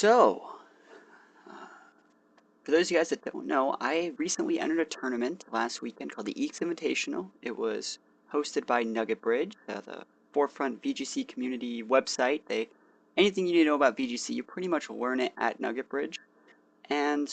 So, for those of you guys that don't know, I recently entered a tournament last weekend called the Eakes Invitational. It was hosted by Nugget Bridge, the forefront VGC community website. Anything you need to know about VGC, you pretty much learn it at Nugget Bridge. And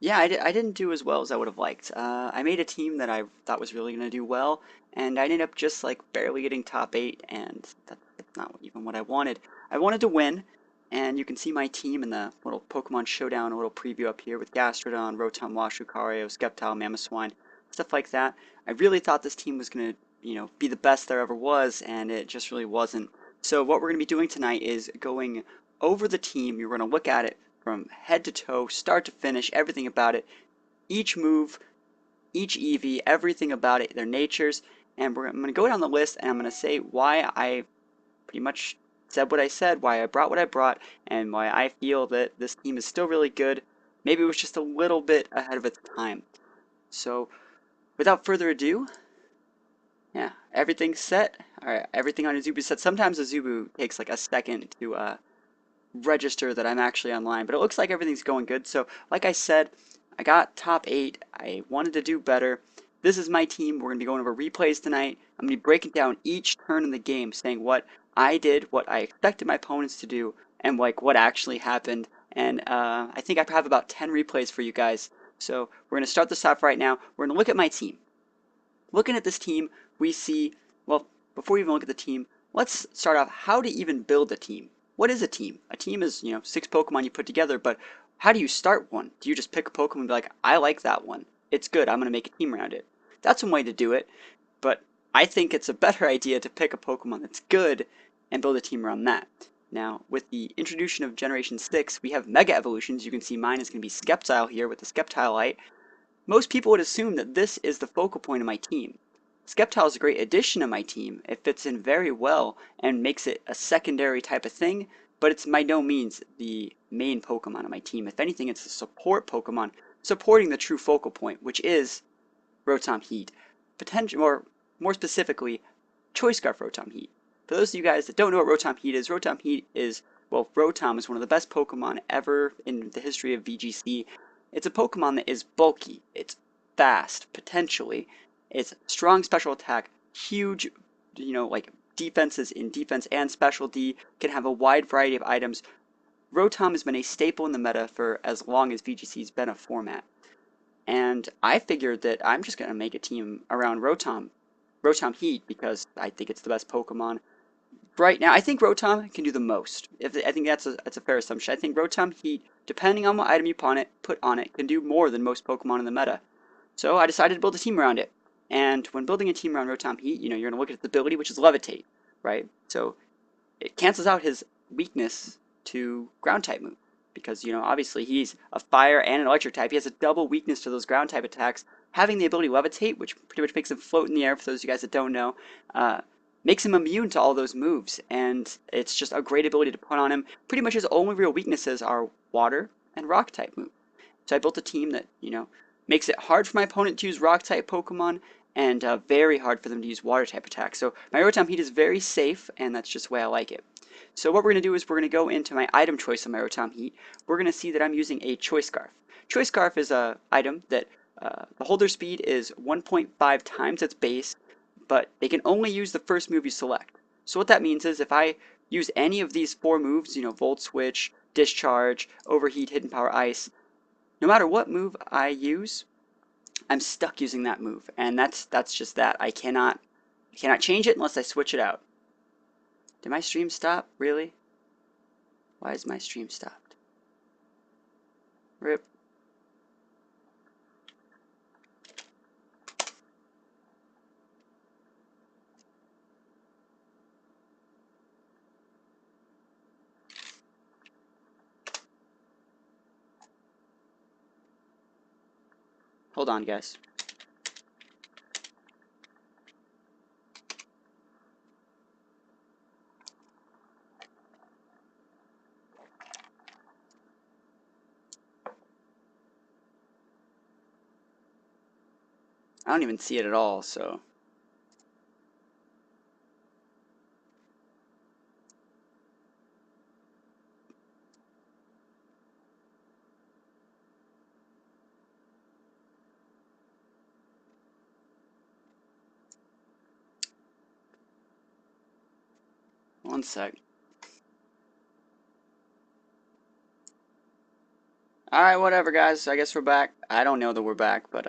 yeah, I didn't do as well as I would have liked. I made a team that I thought was really going to do well, and I ended up just like barely getting top 8, and that's not even what I wanted. I wanted to win, and you can see my team in the little Pokemon Showdown, a little preview up here with Gastrodon, Rotom, Washu, Lucario, Sceptile, Mamoswine, stuff like that. I really thought this team was going to, be the best there ever was, and it just really wasn't. So what we're going to be doing tonight is going over the team. You're going to look at it from head to toe, start to finish, everything about it, each move, each EV, everything about it, their natures, and I'm going to go down the list and I'm going to say why I pretty much said what I said, why I brought what I brought, and why I feel that this team is still really good. Maybe it was just a little bit ahead of its time. So, without further ado, yeah, everything's set. All right, everything on Azubu is set. Sometimes Azubu takes like a second to register that I'm actually online, but it looks like everything's going good. So, like I said, I got top 8. I wanted to do better. This is my team. We're going to be going over replays tonight. I'm going to be breaking down each turn in the game, saying what I did, what I expected my opponents to do, and like what actually happened. And I think I have about 10 replays for you guys. So we're going to start this off right now. We're going to look at my team. Looking at this team, we see, well, before we even look at the team, let's start off how to even build a team. What is a team? A team is, 6 Pokemon you put together, but how do you start one? Do you just pick a Pokemon and be like, I like that one. It's good. I'm going to make a team around it. That's one way to do it, but I think it's a better idea to pick a Pokemon that's good and build a team around that. Now, with the introduction of Generation 6, we have Mega Evolutions. You can see mine is going to be Sceptile here with the Sceptile Light. Most people would assume that this is the focal point of my team. Sceptile is a great addition to my team. It fits in very well and makes it a secondary type of thing, but it's by no means the main Pokemon on my team. If anything, it's a support Pokemon supporting the true focal point, which is Rotom Heat. Potential, or more specifically, Choice Scarf Rotom Heat. For those of you guys that don't know what Rotom Heat is, well, Rotom is one of the best Pokemon ever in the history of VGC. It's a Pokemon that is bulky, it's fast, potentially, it's strong special attack, huge, like defenses in defense and special D, can have a wide variety of items. Rotom has been a staple in the meta for as long as VGC's been a format. And I figured that I'm just going to make a team around Rotom Heat, because I think it's the best Pokemon. Right now, I think Rotom can do the most. I think that's a fair assumption. I think Rotom Heat, depending on what item you put on it, can do more than most Pokemon in the meta. So I decided to build a team around it. And when building a team around Rotom Heat, you're going to look at its ability, which is Levitate, right? So it cancels out his weakness to ground type move. Because, obviously he's a fire and an electric type. He has a double weakness to those ground type attacks. Having the ability Levitate, which pretty much makes him float in the air, for those of you guys that don't know, makes him immune to all those moves. And it's just a great ability to put on him. Pretty much his only real weaknesses are water and rock type moves. So I built a team that, makes it hard for my opponent to use rock type Pokemon and very hard for them to use water type attacks. So my Rotom Heat is very safe, and that's just the way I like it. So what we're going to do is we're going to go into my item choice on my Rotom Heat. We're going to see that I'm using a Choice Scarf. Choice Scarf is an item that the holder speed is 1.5 times its base, but they can only use the first move you select. So what that means is if I use any of these 4 moves, Volt Switch, Discharge, Overheat, Hidden Power, Ice, no matter what move I use, I'm stuck using that move, and that's just that. I cannot change it unless I switch it out. Did my stream stop? Really? Why is my stream stopped? RIP. Hold on, guys. I don't even see it at all, so. One sec. Alright, whatever, guys. I guess we're back. I don't know that we're back, but,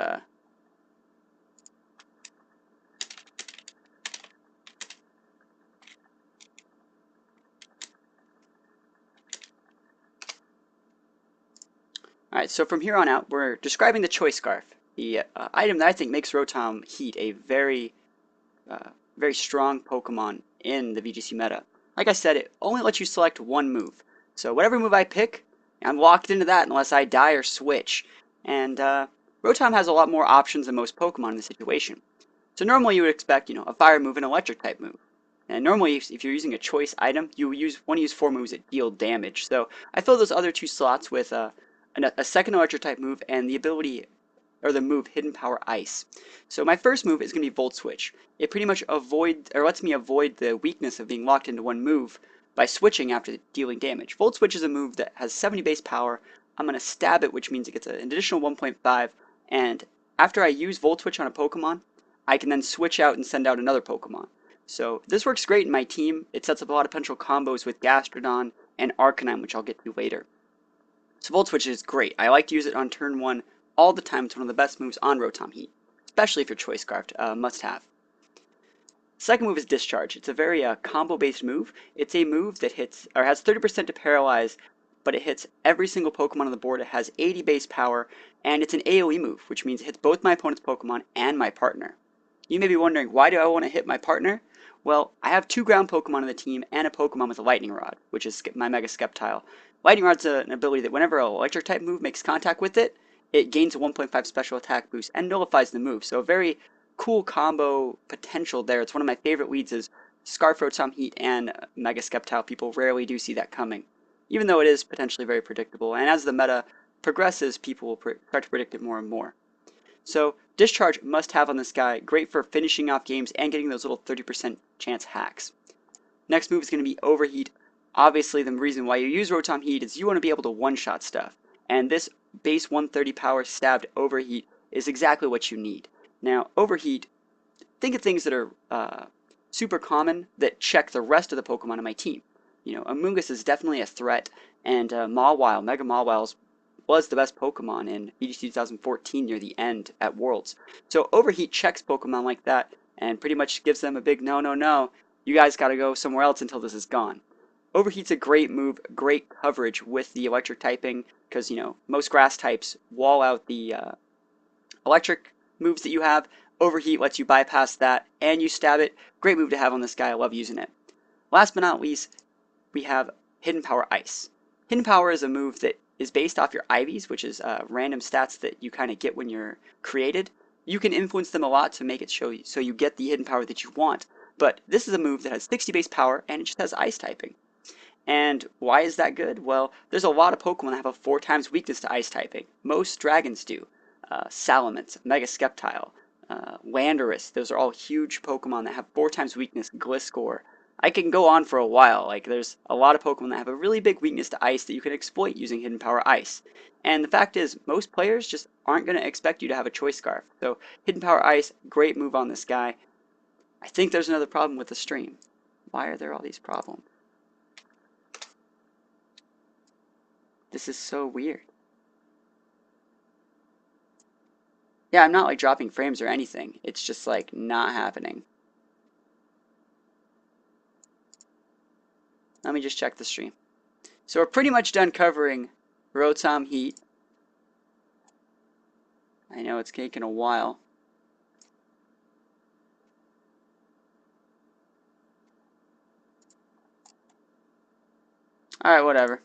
Alright, so from here on out, we're describing the Choice Scarf, the item that I think makes Rotom Heat a very strong Pokemon in the VGC meta. Like I said, it only lets you select one move. So whatever move I pick, I'm locked into that unless I die or switch. And Rotom has a lot more options than most Pokemon in this situation. So normally you would expect, a fire move and electric type move. And normally if you're using a choice item, you want to use 4 moves that deal damage. So I fill those other 2 slots with a second electric type move and the ability or the move Hidden Power Ice. So my first move is going to be Volt Switch. It pretty much lets me avoid the weakness of being locked into one move by switching after dealing damage. Volt Switch is a move that has 70 base power. I'm going to stab it, which means it gets an additional 1.5, and after I use Volt Switch on a Pokemon, I can then switch out and send out another Pokemon. So this works great in my team. It sets up a lot of potential combos with Gastrodon and Arcanine, which I'll get to later. So Volt Switch is great. I like to use it on turn 1 all the time. It's one of the best moves on Rotom Heat, especially if you're Choice Scarfed, must have. Second move is Discharge. It's a very combo-based move. It's a move that hits, or has 30% to paralyze, but it hits every single Pokemon on the board. It has 80 base power, and it's an AoE move, which means it hits both my opponent's Pokemon and my partner. You may be wondering, why do I want to hit my partner? Well, I have 2 ground Pokemon on the team and a Pokemon with a Lightning Rod, which is my Mega Sceptile. Lightning Rod's an ability that whenever an electric type move makes contact with it, it gains a 1.5 special attack boost and nullifies the move. So a very cool combo potential there. It's one of my favorite leads is Scarf Rotom Heat and Mega Sceptile. People rarely do see that coming, even though it is potentially very predictable. And as the meta progresses, people will start to predict it more and more. So Discharge must have on this guy, great for finishing off games and getting those little 30% chance hacks. Next move is going to be Overheat. Obviously the reason why you use Rotom Heat is you want to be able to one-shot stuff. And this base 130 power stabbed Overheat is exactly what you need. Now Overheat, think of things that are super common that check the rest of the Pokemon on my team. Amoonguss is definitely a threat, and Mawile, Mega Mawile was the best Pokemon in VGC 2014 near the end at Worlds. So Overheat checks Pokemon like that and pretty much gives them a big no, no, no. You guys gotta go somewhere else until this is gone. Overheat's a great move, great coverage with the electric typing because, most grass types wall out the electric moves that you have. Overheat lets you bypass that and you stab it. Great move to have on this guy. I love using it. Last but not least, we have Hidden Power Ice. Hidden Power is a move that is based off your IVs, which is random stats that you kind of get when you're created. You can influence them a lot to make it show you, so you get the hidden power that you want. But this is a move that has 60 base power and it just has ice typing. And why is that good? Well, there's a lot of Pokemon that have a 4 times weakness to ice typing. Most dragons do. Salamence, Mega Sceptile, Landorus, those are all huge Pokemon that have 4 times weakness, Gliscor. I can go on for a while. Like, there's a lot of Pokemon that have a really big weakness to ice that you can exploit using Hidden Power Ice. And the fact is, most players just aren't going to expect you to have a Choice Scarf. So Hidden Power Ice, great move on this guy. I think there's another problem with the stream. Why are there all these problems? This is so weird. Yeah, I'm not like dropping frames or anything. It's just like not happening. Let me just check the stream. So we're pretty much done covering Rotom Heat. I know it's taken a while. Alright, whatever.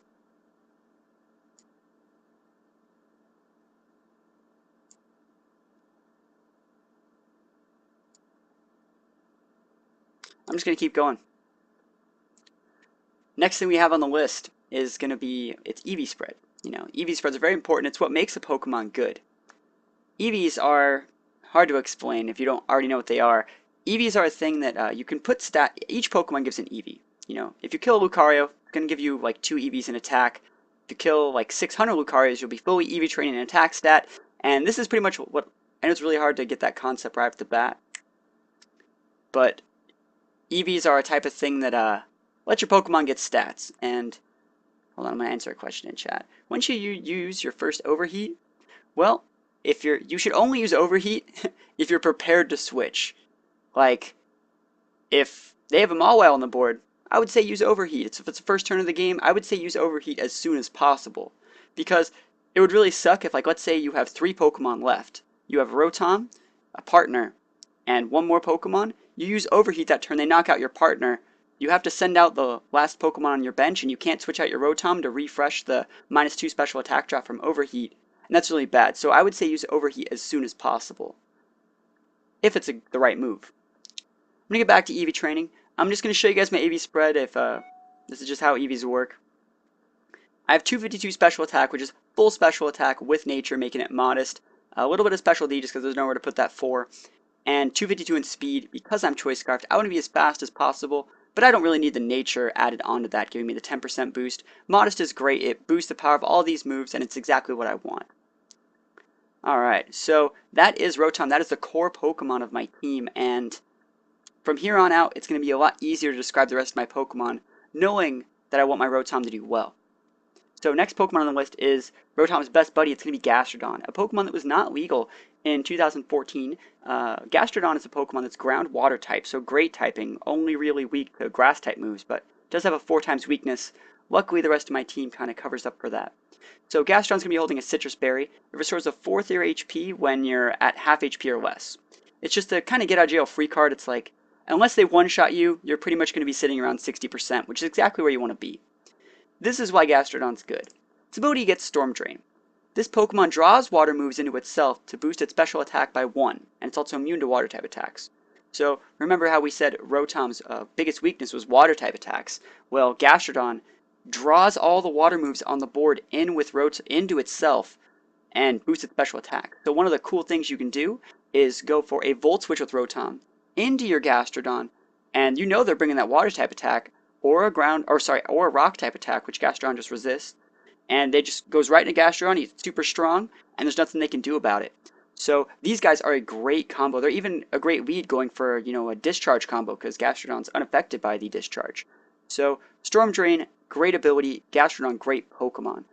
I'm just going to keep going. Next thing we have on the list is going to be its EV spread. EV spreads are very important. It's what makes a Pokemon good. EVs are hard to explain if you don't already know what they are. EVs are a thing that you can put each Pokemon gives an EV. If you kill a Lucario, it's going to give you like 2 EVs in attack. If you kill like 600 Lucarios, you'll be fully EV trained in attack stat. And this is pretty much what, I know it's really hard to get that concept right off the bat, but EVs are a type of thing that let your Pokemon get stats. And hold on, I'm gonna answer a question in chat. When should you use your first overheat? Well, you should only use overheat if you're prepared to switch. Like, if they have a Mawile on the board, I would say use overheat. If it's the first turn of the game, I would say use overheat as soon as possible. Because it would really suck if, like, let's say you have 3 Pokemon left. You have Rotom, a partner, and one more Pokemon. You use overheat that turn, they knock out your partner. You have to send out the last Pokemon on your bench, and you can't switch out your Rotom to refresh the -2 special attack drop from overheat. And that's really bad. So I would say use overheat as soon as possible, if it's the right move. I'm going to get back to EV training. I'm just going to show you guys my EV spread if this is just how EVs work. I have 252 special attack, which is full special attack with nature, making it modest. A little bit of special D just because there's nowhere to put that 4. And 252 in speed. Because I'm choice scarfed, I want to be as fast as possible, but I don't really need the nature added onto that, giving me the 10% boost. Modest is great. It boosts the power of all these moves, and it's exactly what I want. Alright, so that is Rotom. That is the core Pokemon of my team, and from here on out, it's going to be a lot easier to describe the rest of my Pokemon, knowing that I want my Rotom to do well. So next Pokemon on the list is Rotom's best buddy. It's going to be Gastrodon, a Pokemon that was not legal in 2014. Gastrodon is a Pokemon that's ground water type, so great typing, only really weak to grass type moves, but does have a 4 times weakness. Luckily, the rest of my team kind of covers up for that. So Gastrodon's going to be holding a Citrus Berry. It restores a 4th of your HP when you're at half HP or less. It's just a kind of get out of jail free card. It's like, unless they one-shot you, you're pretty much going to be sitting around 60%, which is exactly where you want to be. This is why Gastrodon's good. Its ability gets Storm Drain. This Pokemon draws water moves into itself to boost its special attack by 1, and it's also immune to water type attacks. So remember how we said Rotom's biggest weakness was water type attacks? Well, Gastrodon draws all the water moves on the board into itself and boosts its special attack. So one of the cool things you can do is go for a Volt Switch with Rotom into your Gastrodon, and you know they're bringing that water type attack, or a rock type attack, which Gastrodon just resists, and they just goes right into Gastrodon. He's super strong, and there's nothing they can do about it. So these guys are a great combo. They're even a great lead going for a discharge combo because Gastrodon's unaffected by the discharge. So Storm Drain, great ability. Gastrodon, great Pokemon.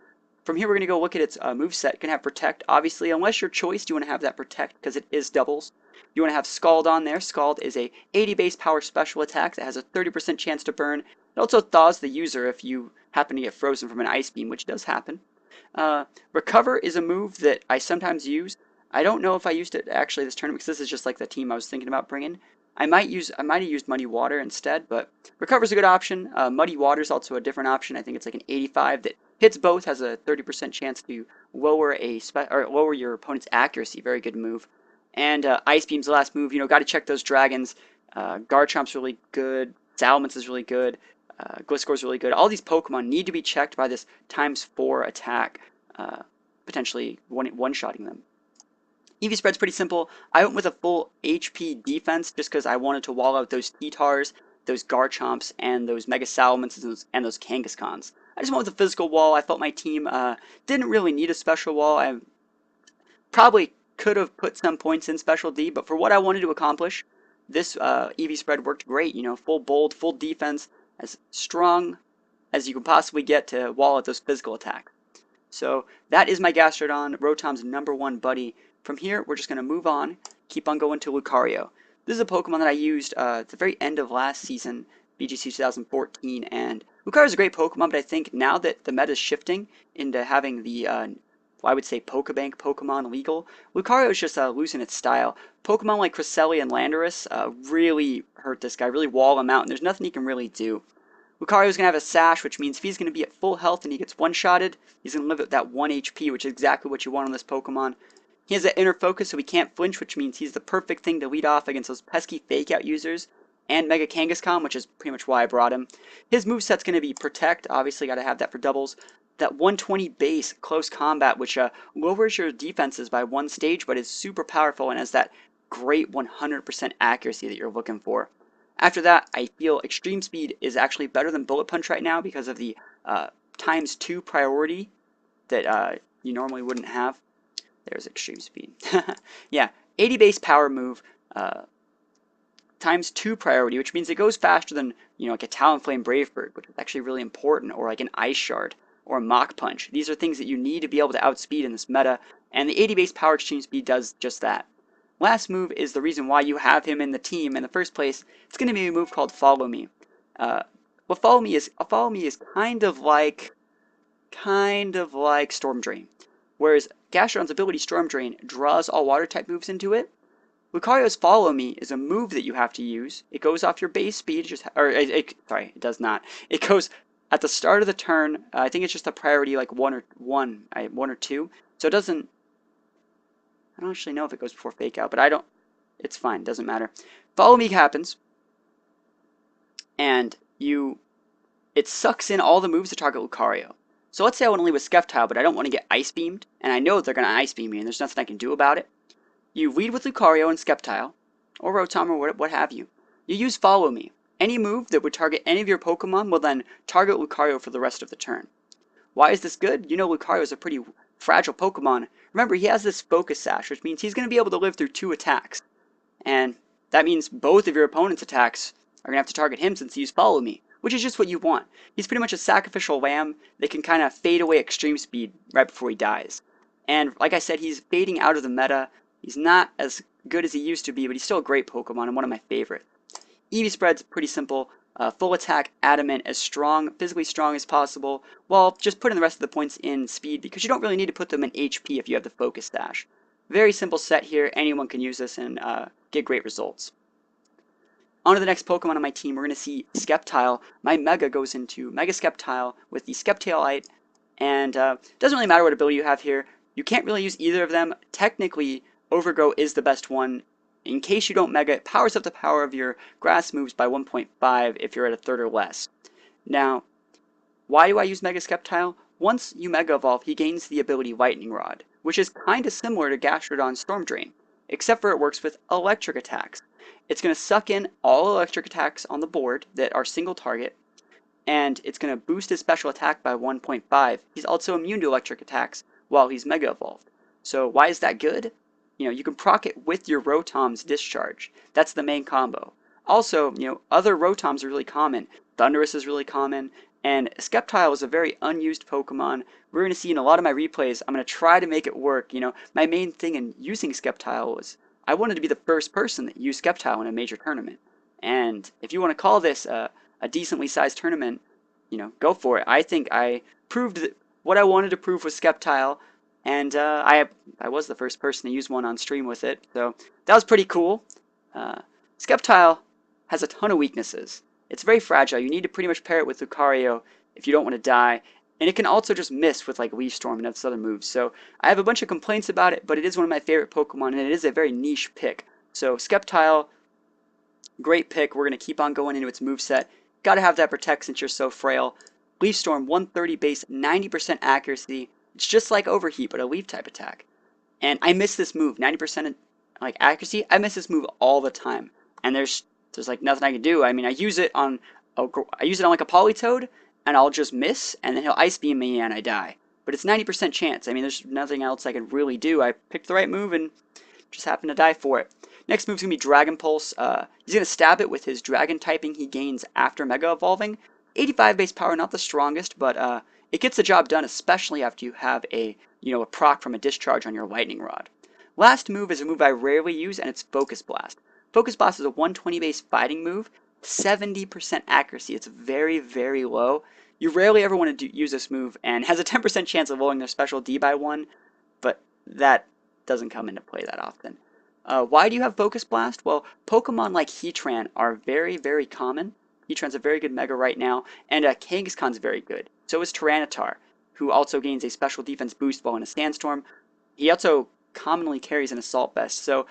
From here, we're going to go look at its moveset. It can have Protect, obviously, unless your choice, you want to have that Protect because it is doubles. You want to have Scald on there. Scald is a 80 base power special attack that has a 30% chance to burn. It also thaws the user if you happen to get frozen from an Ice Beam, which does happen. Recover is a move that I sometimes use. I don't know if I used it actually this tournament because this is just like the team I was thinking about bringing. I might have used Muddy Water instead, but Recover is a good option. Muddy Water is also a different option. I think it's like an 85 that hits both, has a 30% chance to lower your opponent's accuracy. Very good move. And Ice Beam's the last move. Got to check those dragons. Garchomp's really good. Salamence is really good. Gliscor's really good. All these Pokemon need to be checked by this ×4 attack, potentially one-shotting them. EV spread's pretty simple. I went with a full HP defense just because I wanted to wall out those T-Tars, those Garchomps, and those Mega Salamences and those Kangaskhans. I just went with a physical wall. I felt my team didn't really need a special wall. I probably could have put some points in special D, but for what I wanted to accomplish, this EV spread worked great. Full bold, full defense, as strong as you can possibly get to wall out those physical attacks. So that is my Gastrodon, Rotom's #1 buddy. From here, we're just going to move on, keep on going to Lucario. This is a Pokemon that I used at the very end of last season, VGC 2014, and Lucario is a great Pokemon, but I think now that the meta is shifting into having the, I would say, Pokebank Pokemon legal, Lucario is just losing its style. Pokemon like Cresselia and Landorus really hurt this guy, really wall him out, and there's nothing he can really do. Lucario's going to have a Sash, which means if he's going to be at full health and he gets one-shotted, he's going to live at that 1 HP, which is exactly what you want on this Pokemon. He has that inner focus, so he can't flinch, which means he's the perfect thing to lead off against those pesky fake-out users, and Mega Kangaskhan, which is pretty much why I brought him. His moveset's going to be Protect, obviously got to have that for doubles. That 120 base Close Combat, which lowers your defenses by 1 stage, but is super powerful and has that great 100% accuracy that you're looking for. After that, I feel Extreme Speed is actually better than Bullet Punch right now because of the ×2 priority that you normally wouldn't have. There's Extreme Speed. Yeah, 80 base power move. times 2 priority, which means it goes faster than, like a Talonflame Brave Bird, which is actually really important, or like an Ice Shard, or a Mach Punch. These are things that you need to be able to outspeed in this meta, and the 80 base power exchange speed does just that. Last move is the reason why you have him in the team in the first place. It's going to be a move called Follow Me. What Follow Me is kind of like Storm Drain. Whereas Gastrodon's ability Storm Drain draws all water type moves into it, Lucario's Follow Me is a move that you have to use. It goes off your base speed, it does not. It goes at the start of the turn. I think it's just a priority like one or two. So it doesn't. I don't actually know if it goes before Fake Out, but it's fine. It doesn't matter. Follow Me happens, and it sucks in all the moves to target Lucario. So let's say I want to leave with Skeptile, but I don't want to get Ice Beamed, and I know they're going to Ice Beam me, and there's nothing I can do about it. You lead with Lucario and Skeptile, or Rotom, or what have you. You use Follow Me. Any move that would target any of your Pokemon will then target Lucario for the rest of the turn. Why is this good? You know Lucario is a pretty fragile Pokemon. Remember, he has this Focus Sash, which means he's going to be able to live through 2 attacks. And that means both of your opponent's attacks are going to have to target him since he used Follow Me, which is just what you want. He's pretty much a sacrificial lamb that can kind of fade away extreme speed right before he dies. And like I said, he's fading out of the meta. He's not as good as he used to be, but he's still a great Pokemon and one of my favorites. Eevee spread's pretty simple. Full attack, adamant, as strong, physically strong as possible, while just putting the rest of the points in speed because you don't really need to put them in HP if you have the Focus Dash. Very simple set here. Anyone can use this and get great results. On to the next Pokemon on my team, we're going to see Skeptile. My Mega goes into Mega Skeptile with the Skeptailite, and doesn't really matter what ability you have here. You can't really use either of them. Technically, Overgrow is the best one. In case you don't Mega, it powers up the power of your grass moves by 1.5 if you're at a third or less. Now, why do I use Mega Skeptile? Once you Mega Evolve, he gains the ability Lightning Rod, which is kind of similar to Gastrodon's Storm Drain, except for it works with electric attacks. It's going to suck in all electric attacks on the board that are single target, and it's going to boost his special attack by 1.5. He's also immune to electric attacks while he's Mega Evolved. So why is that good? You can proc it with your Rotom's Discharge. That's the main combo. Also, other Rotoms are really common. Thundurus is really common, and Skeptile is a very unused Pokemon. We're going to see in a lot of my replays, I'm going to try to make it work. My main thing in using Skeptile was I wanted to be the first person that used Skeptile in a major tournament. And if you want to call this a decently sized tournament, go for it. I think I proved that what I wanted to prove with Skeptile, and I was the first person to use one on stream with it, so that was pretty cool. Skeptile has a ton of weaknesses. It's very fragile. You need to pretty much pair it with Lucario if you don't want to die, and it can also just miss with like Leaf Storm and its other moves. So I have a bunch of complaints about it, but it is one of my favorite Pokemon, and it is a very niche pick. So Skeptile, great pick. We're going to keep on going into its moveset. Got to have that Protect since you're so frail. Leaf Storm, 130 base, 90% accuracy. It's just like Overheat, but a Leaf type attack. And I miss this move, 90% like accuracy. I miss this move all the time, and there's like nothing I can do. I mean, I use it on like a Politoed, and I'll just miss, and then he'll Ice Beam me, and I die. But it's 90% chance. I mean, there's nothing else I can really do. I picked the right move and just happened to die for it. Next move's gonna be Dragon Pulse. He's gonna stab it with his Dragon typing he gains after Mega Evolving. 85 base power, not the strongest, but it gets the job done, especially after you have a proc from a Discharge on your Lightning Rod. Last move is a move I rarely use, and it's Focus Blast. Focus Blast is a 120 base fighting move, 70% accuracy. It's very, very low. You rarely ever want to use this move, and has a 10% chance of lowering their special D by 1, but that doesn't come into play that often. Why do you have Focus Blast? Well, Pokemon like Heatran are very, very common. Heatran's a very good Mega right now, and Kangaskhan's very good. So is Tyranitar, who also gains a special defense boost while in a Sandstorm. He also commonly carries an Assault Vest. So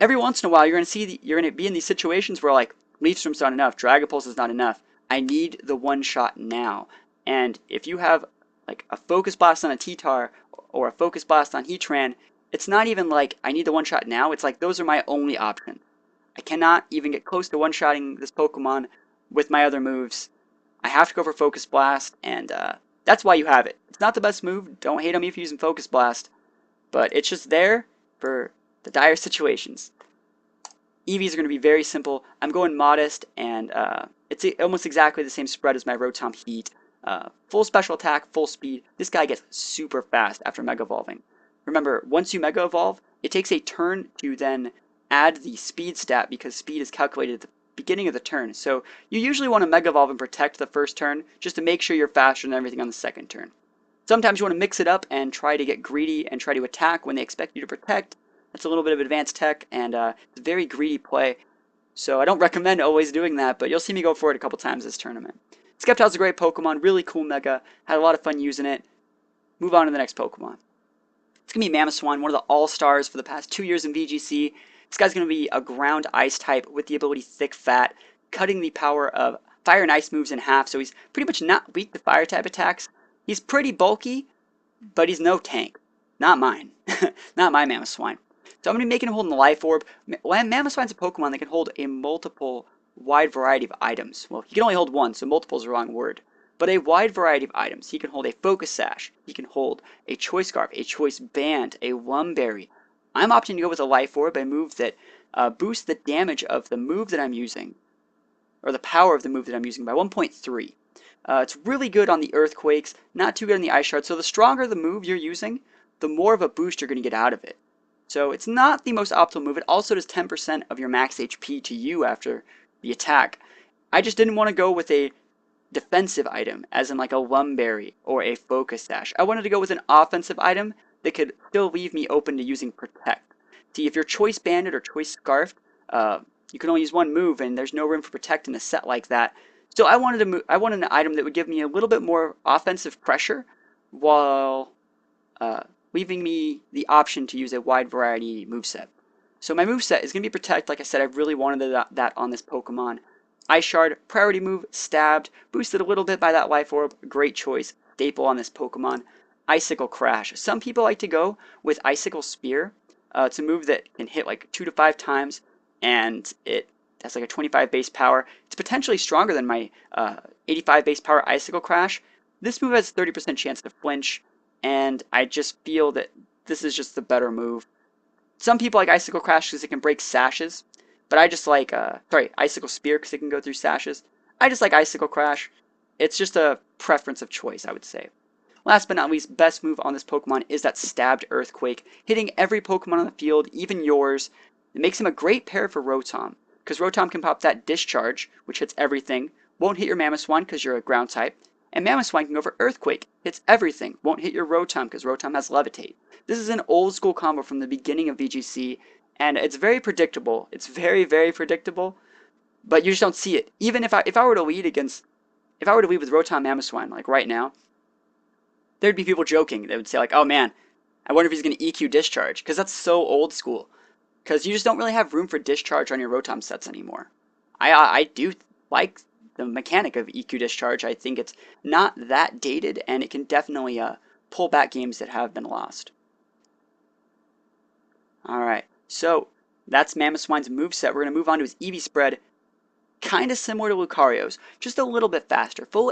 every once in a while, you're going to be in these situations where like Leaf Storm's not enough, Dragon Pulse is not enough. I need the one shot now. And if you have like a Focus Blast on a T-Tar or a Focus Blast on Heatran, it's not even like I need the one shot now. It's like those are my only options. I cannot even get close to one-shotting this Pokemon with my other moves. I have to go for Focus Blast, and that's why you have it. It's not the best move. Don't hate on me if you're using Focus Blast, but it's just there for the dire situations. EVs are going to be very simple. I'm going modest, and it's almost exactly the same spread as my Rotom Heat. Full special attack, full speed. This guy gets super fast after Mega Evolving. Remember, once you Mega Evolve, it takes a turn to then add the speed stat because speed is calculated at the beginning of the turn. So you usually want to Mega Evolve and protect the first turn just to make sure you're faster than everything on the second turn. Sometimes you want to mix it up and try to get greedy and try to attack when they expect you to protect. That's a little bit of advanced tech, and it's a very greedy play. So I don't recommend always doing that, but you'll see me go for it a couple times this tournament. Sceptile's a great Pokemon, really cool Mega. Had a lot of fun using it. Move on to the next Pokemon. It's going to be Mamoswine, one of the all-stars for the past 2 years in VGC. This guy's going to be a ground ice type with the ability Thick Fat, cutting the power of fire and ice moves in half, so he's pretty much not weak to fire type attacks. He's pretty bulky, but he's no tank. Not mine. Not my Mamoswine. So I'm going to be making him hold the Life Orb. Mamoswine's a Pokemon that can hold a multiple wide variety of items. Well, he can only hold one, so multiple is the wrong word. But a wide variety of items. He can hold a Focus Sash. He can hold a Choice Scarf, a Choice Band, a Lumberry. I'm opting to go with a Life Orb, a move that boosts the damage of the move that I'm using, or the power of the move that I'm using by 1.3. It's really good on the Earthquakes, not too good on the Ice Shard. So the stronger the move you're using, the more of a boost you're going to get out of it. So it's not the most optimal move. It also does 10% of your max HP to you after the attack. I just didn't want to go with a defensive item, as in like a Lumberry or a Focus Sash. I wanted to go with an offensive item that could still leave me open to using Protect. See, if you're Choice Banded or Choice Scarfed, you can only use one move, and there's no room for Protect in a set like that. So I wanted an item that would give me a little bit more offensive pressure, while leaving me the option to use a wide variety moveset. So my moveset is going to be Protect. Like I said, I really wanted that on this Pokemon. Ice Shard, priority move, Stabbed, boosted a little bit by that Life Orb. Great choice, staple on this Pokemon. Icicle Crash. Some people like to go with Icicle Spear. It's a move that can hit like 2 to 5 times, and it has like a 25 base power. It's potentially stronger than my 85 base power Icicle Crash. This move has 30% chance to flinch, and I just feel that this is just the better move. Some people like Icicle Crash because it can break sashes, but I just like, Icicle Spear because it can go through sashes. I just like Icicle Crash. It's just a preference of choice, I would say. Last but not least, best move on this Pokemon is that Stabbed Earthquake, hitting every Pokemon on the field, even yours. It makes him a great pair for Rotom, because Rotom can pop that Discharge, which hits everything, won't hit your Mamoswine because you're a ground type, and Mamoswine can go for Earthquake, hits everything, won't hit your Rotom because Rotom has Levitate. This is an old school combo from the beginning of VGC, and it's very predictable. It's very, very predictable, but you just don't see it. Even if I were to lead with Rotom Mamoswine, like right now, there'd be people joking. They would say like, oh man, I wonder if he's going to EQ Discharge, because that's so old school. Because you just don't really have room for Discharge on your Rotom sets anymore. I do like the mechanic of EQ Discharge. I think it's not that dated, and it can definitely pull back games that have been lost. Alright, so that's Mamoswine's moveset. We're going to move on to his EV spread. Kind of similar to Lucario's, just a little bit faster. Full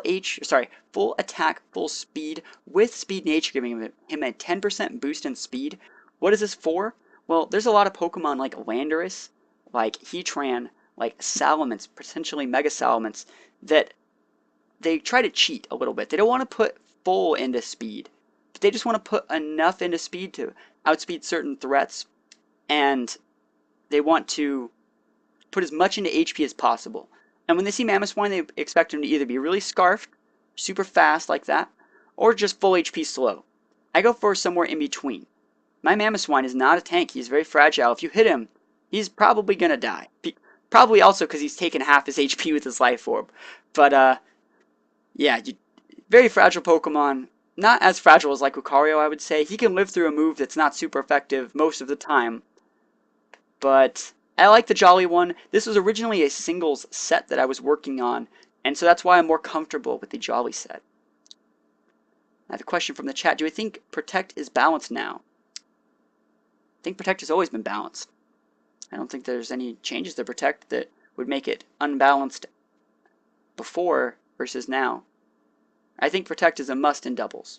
attack, full speed, with Speed Nature giving him a 10% boost in speed. What is this for? Well, there's a lot of Pokemon like Landorus, like Heatran, like Salamence, potentially Mega Salamence, that they try to cheat a little bit. They don't want to put full into speed, but they just want to put enough into speed to outspeed certain threats, and they want to put as much into HP as possible. And when they see Mamoswine, they expect him to either be really scarfed, super fast like that, or just full HP slow. I go for somewhere in between. My Mamoswine is not a tank. He's very fragile. If you hit him, he's probably going to die. Probably also because he's taken half his HP with his Life Orb. But, yeah, very fragile Pokemon. Not as fragile as like Lucario, I would say. He can live through a move that's not super effective most of the time. But I like the Jolly one. This was originally a singles set that I was working on, and so that's why I'm more comfortable with the Jolly set. I have a question from the chat. Do I think Protect is balanced now? I think Protect has always been balanced. I don't think there's any changes to Protect that would make it unbalanced before versus now. I think Protect is a must in doubles.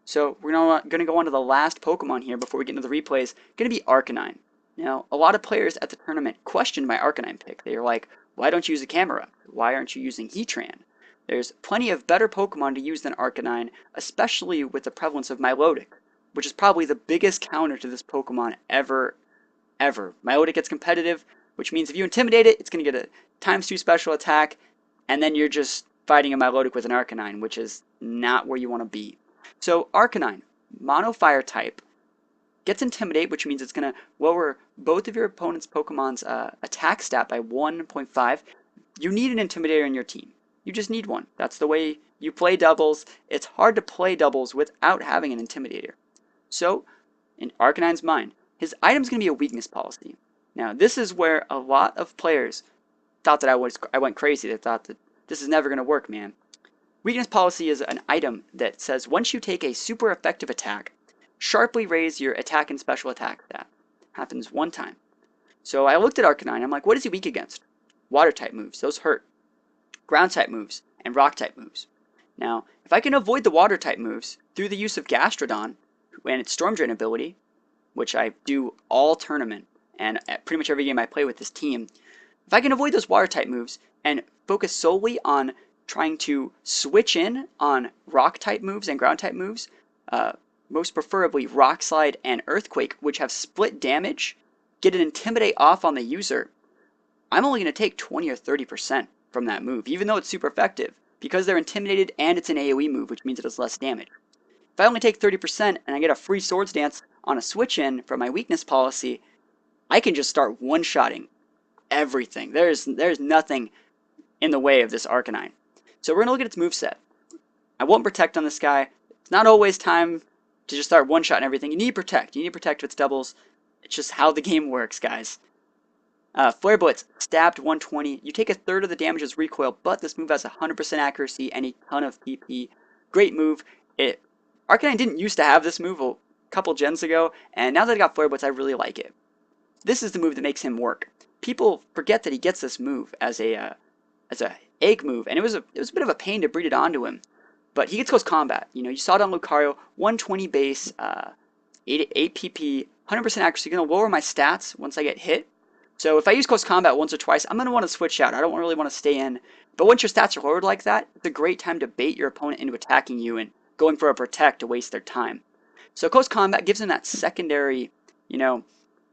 So we're going to go on to the last Pokemon here before we get into the replays. Going to be Arcanine. Now, a lot of players at the tournament questioned my Arcanine pick. They were like, why don't you use a Camera? Why aren't you using Heatran? There's plenty of better Pokemon to use than Arcanine, especially with the prevalence of Milotic, which is probably the biggest counter to this Pokemon ever. Milotic gets competitive, which means if you intimidate it, it's going to get a ×2 special attack, and then you're just fighting a Milotic with an Arcanine, which is not where you want to be. So Arcanine, Mono Fire type, gets Intimidate, which means it's going to lower both of your opponent's Pokemon's attack stat by 1.5. You need an Intimidator in your team. You just need one. That's the way you play doubles. It's hard to play doubles without having an Intimidator. So, in Arcanine's mind, his item's going to be a weakness policy. Now, this is where a lot of players thought that I went crazy. They thought that this is never going to work, man. Weakness policy is an item that says once you take a super effective attack, sharply raise your attack and special attack stat. Happens one time. So I looked at Arcanine. I'm like, what is he weak against? Water type moves. Those hurt. Ground type moves and rock type moves. Now, if I can avoid the water type moves through the use of Gastrodon and its Storm Drain ability, which I do all tournament and at pretty much every game I play with this team, if I can avoid those water type moves and focus solely on trying to switch in on rock type moves and ground type moves, most preferably Rock Slide and Earthquake, which have split damage, get an Intimidate off on the user, I'm only going to take 20 or 30% from that move, even though it's super effective, because they're intimidated and it's an AoE move, which means it does less damage. If I only take 30% and I get a free Swords Dance on a switch in from my weakness policy, I can just start one-shotting everything. There's nothing in the way of this Arcanine. So we're going to look at its moveset. I won't Protect on this guy. It's not always time to just start one-shotting everything. You need Protect. You need Protect if it's doubles. It's just how the game works, guys. Flare Blitz, stabbed 120. You take a third of the damage as recoil, but this move has 100% accuracy and a ton of PP. Great move. Arcanine didn't used to have this move a couple gens ago, and now that I got Flare Blitz, I really like it. This is the move that makes him work. People forget that he gets this move as a egg move, and it was a bit of a pain to breed it onto him. But he gets Close Combat. You know, you saw it on Lucario, 120 base, 8 PP, 100% accuracy. Going to lower my stats once I get hit. So if I use Close Combat once or twice, I'm going to want to switch out. I don't really want to stay in. But once your stats are lowered like that, it's a great time to bait your opponent into attacking you and going for a Protect to waste their time. So Close Combat gives them that secondary, you know,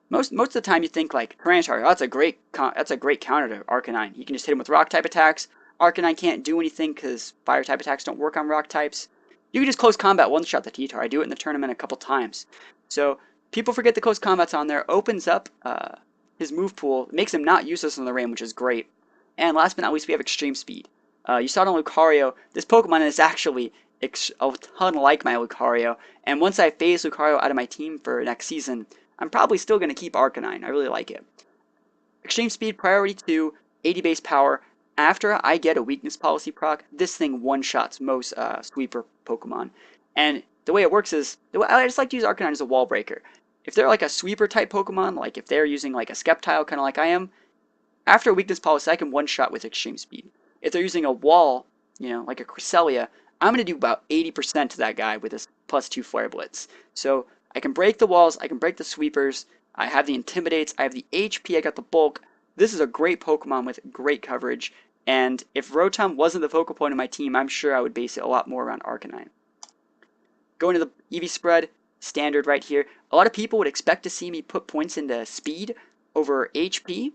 most of the time you think like Tyranitar, oh, that's a great counter to Arcanine. You can just hit him with rock type attacks. Arcanine can't do anything because fire type attacks don't work on rock types. You can just Close Combat one shot the T-Tar. I do it in the tournament a couple times. So people forget the Close Combat's on there. Opens up his move pool, makes him not useless in the rain, which is great. And last but not least, we have Extreme Speed. You saw it on Lucario. This Pokemon is actually a ton like my Lucario. And once I phase Lucario out of my team for next season, I'm probably still going to keep Arcanine. I really like it. Extreme Speed, Priority 2, 80 base power. After I get a Weakness Policy proc, this thing one-shots most sweeper Pokemon. And the way it works is, I just like to use Arcanine as a wall breaker. If they're like a sweeper type Pokemon, like if they're using like a Sceptile, kind of like I am, after a Weakness Policy, I can one-shot with Extreme Speed. If they're using a wall, you know, like a Cresselia, I'm going to do about 80% to that guy with this +2 Flare Blitz. So I can break the walls, I can break the sweepers, I have the Intimidates, I have the HP, I got the bulk. This is a great Pokemon with great coverage, and if Rotom wasn't the focal point of my team, I'm sure I would base it a lot more around Arcanine. Going to the EV spread, standard right here. A lot of people would expect to see me put points into speed over HP,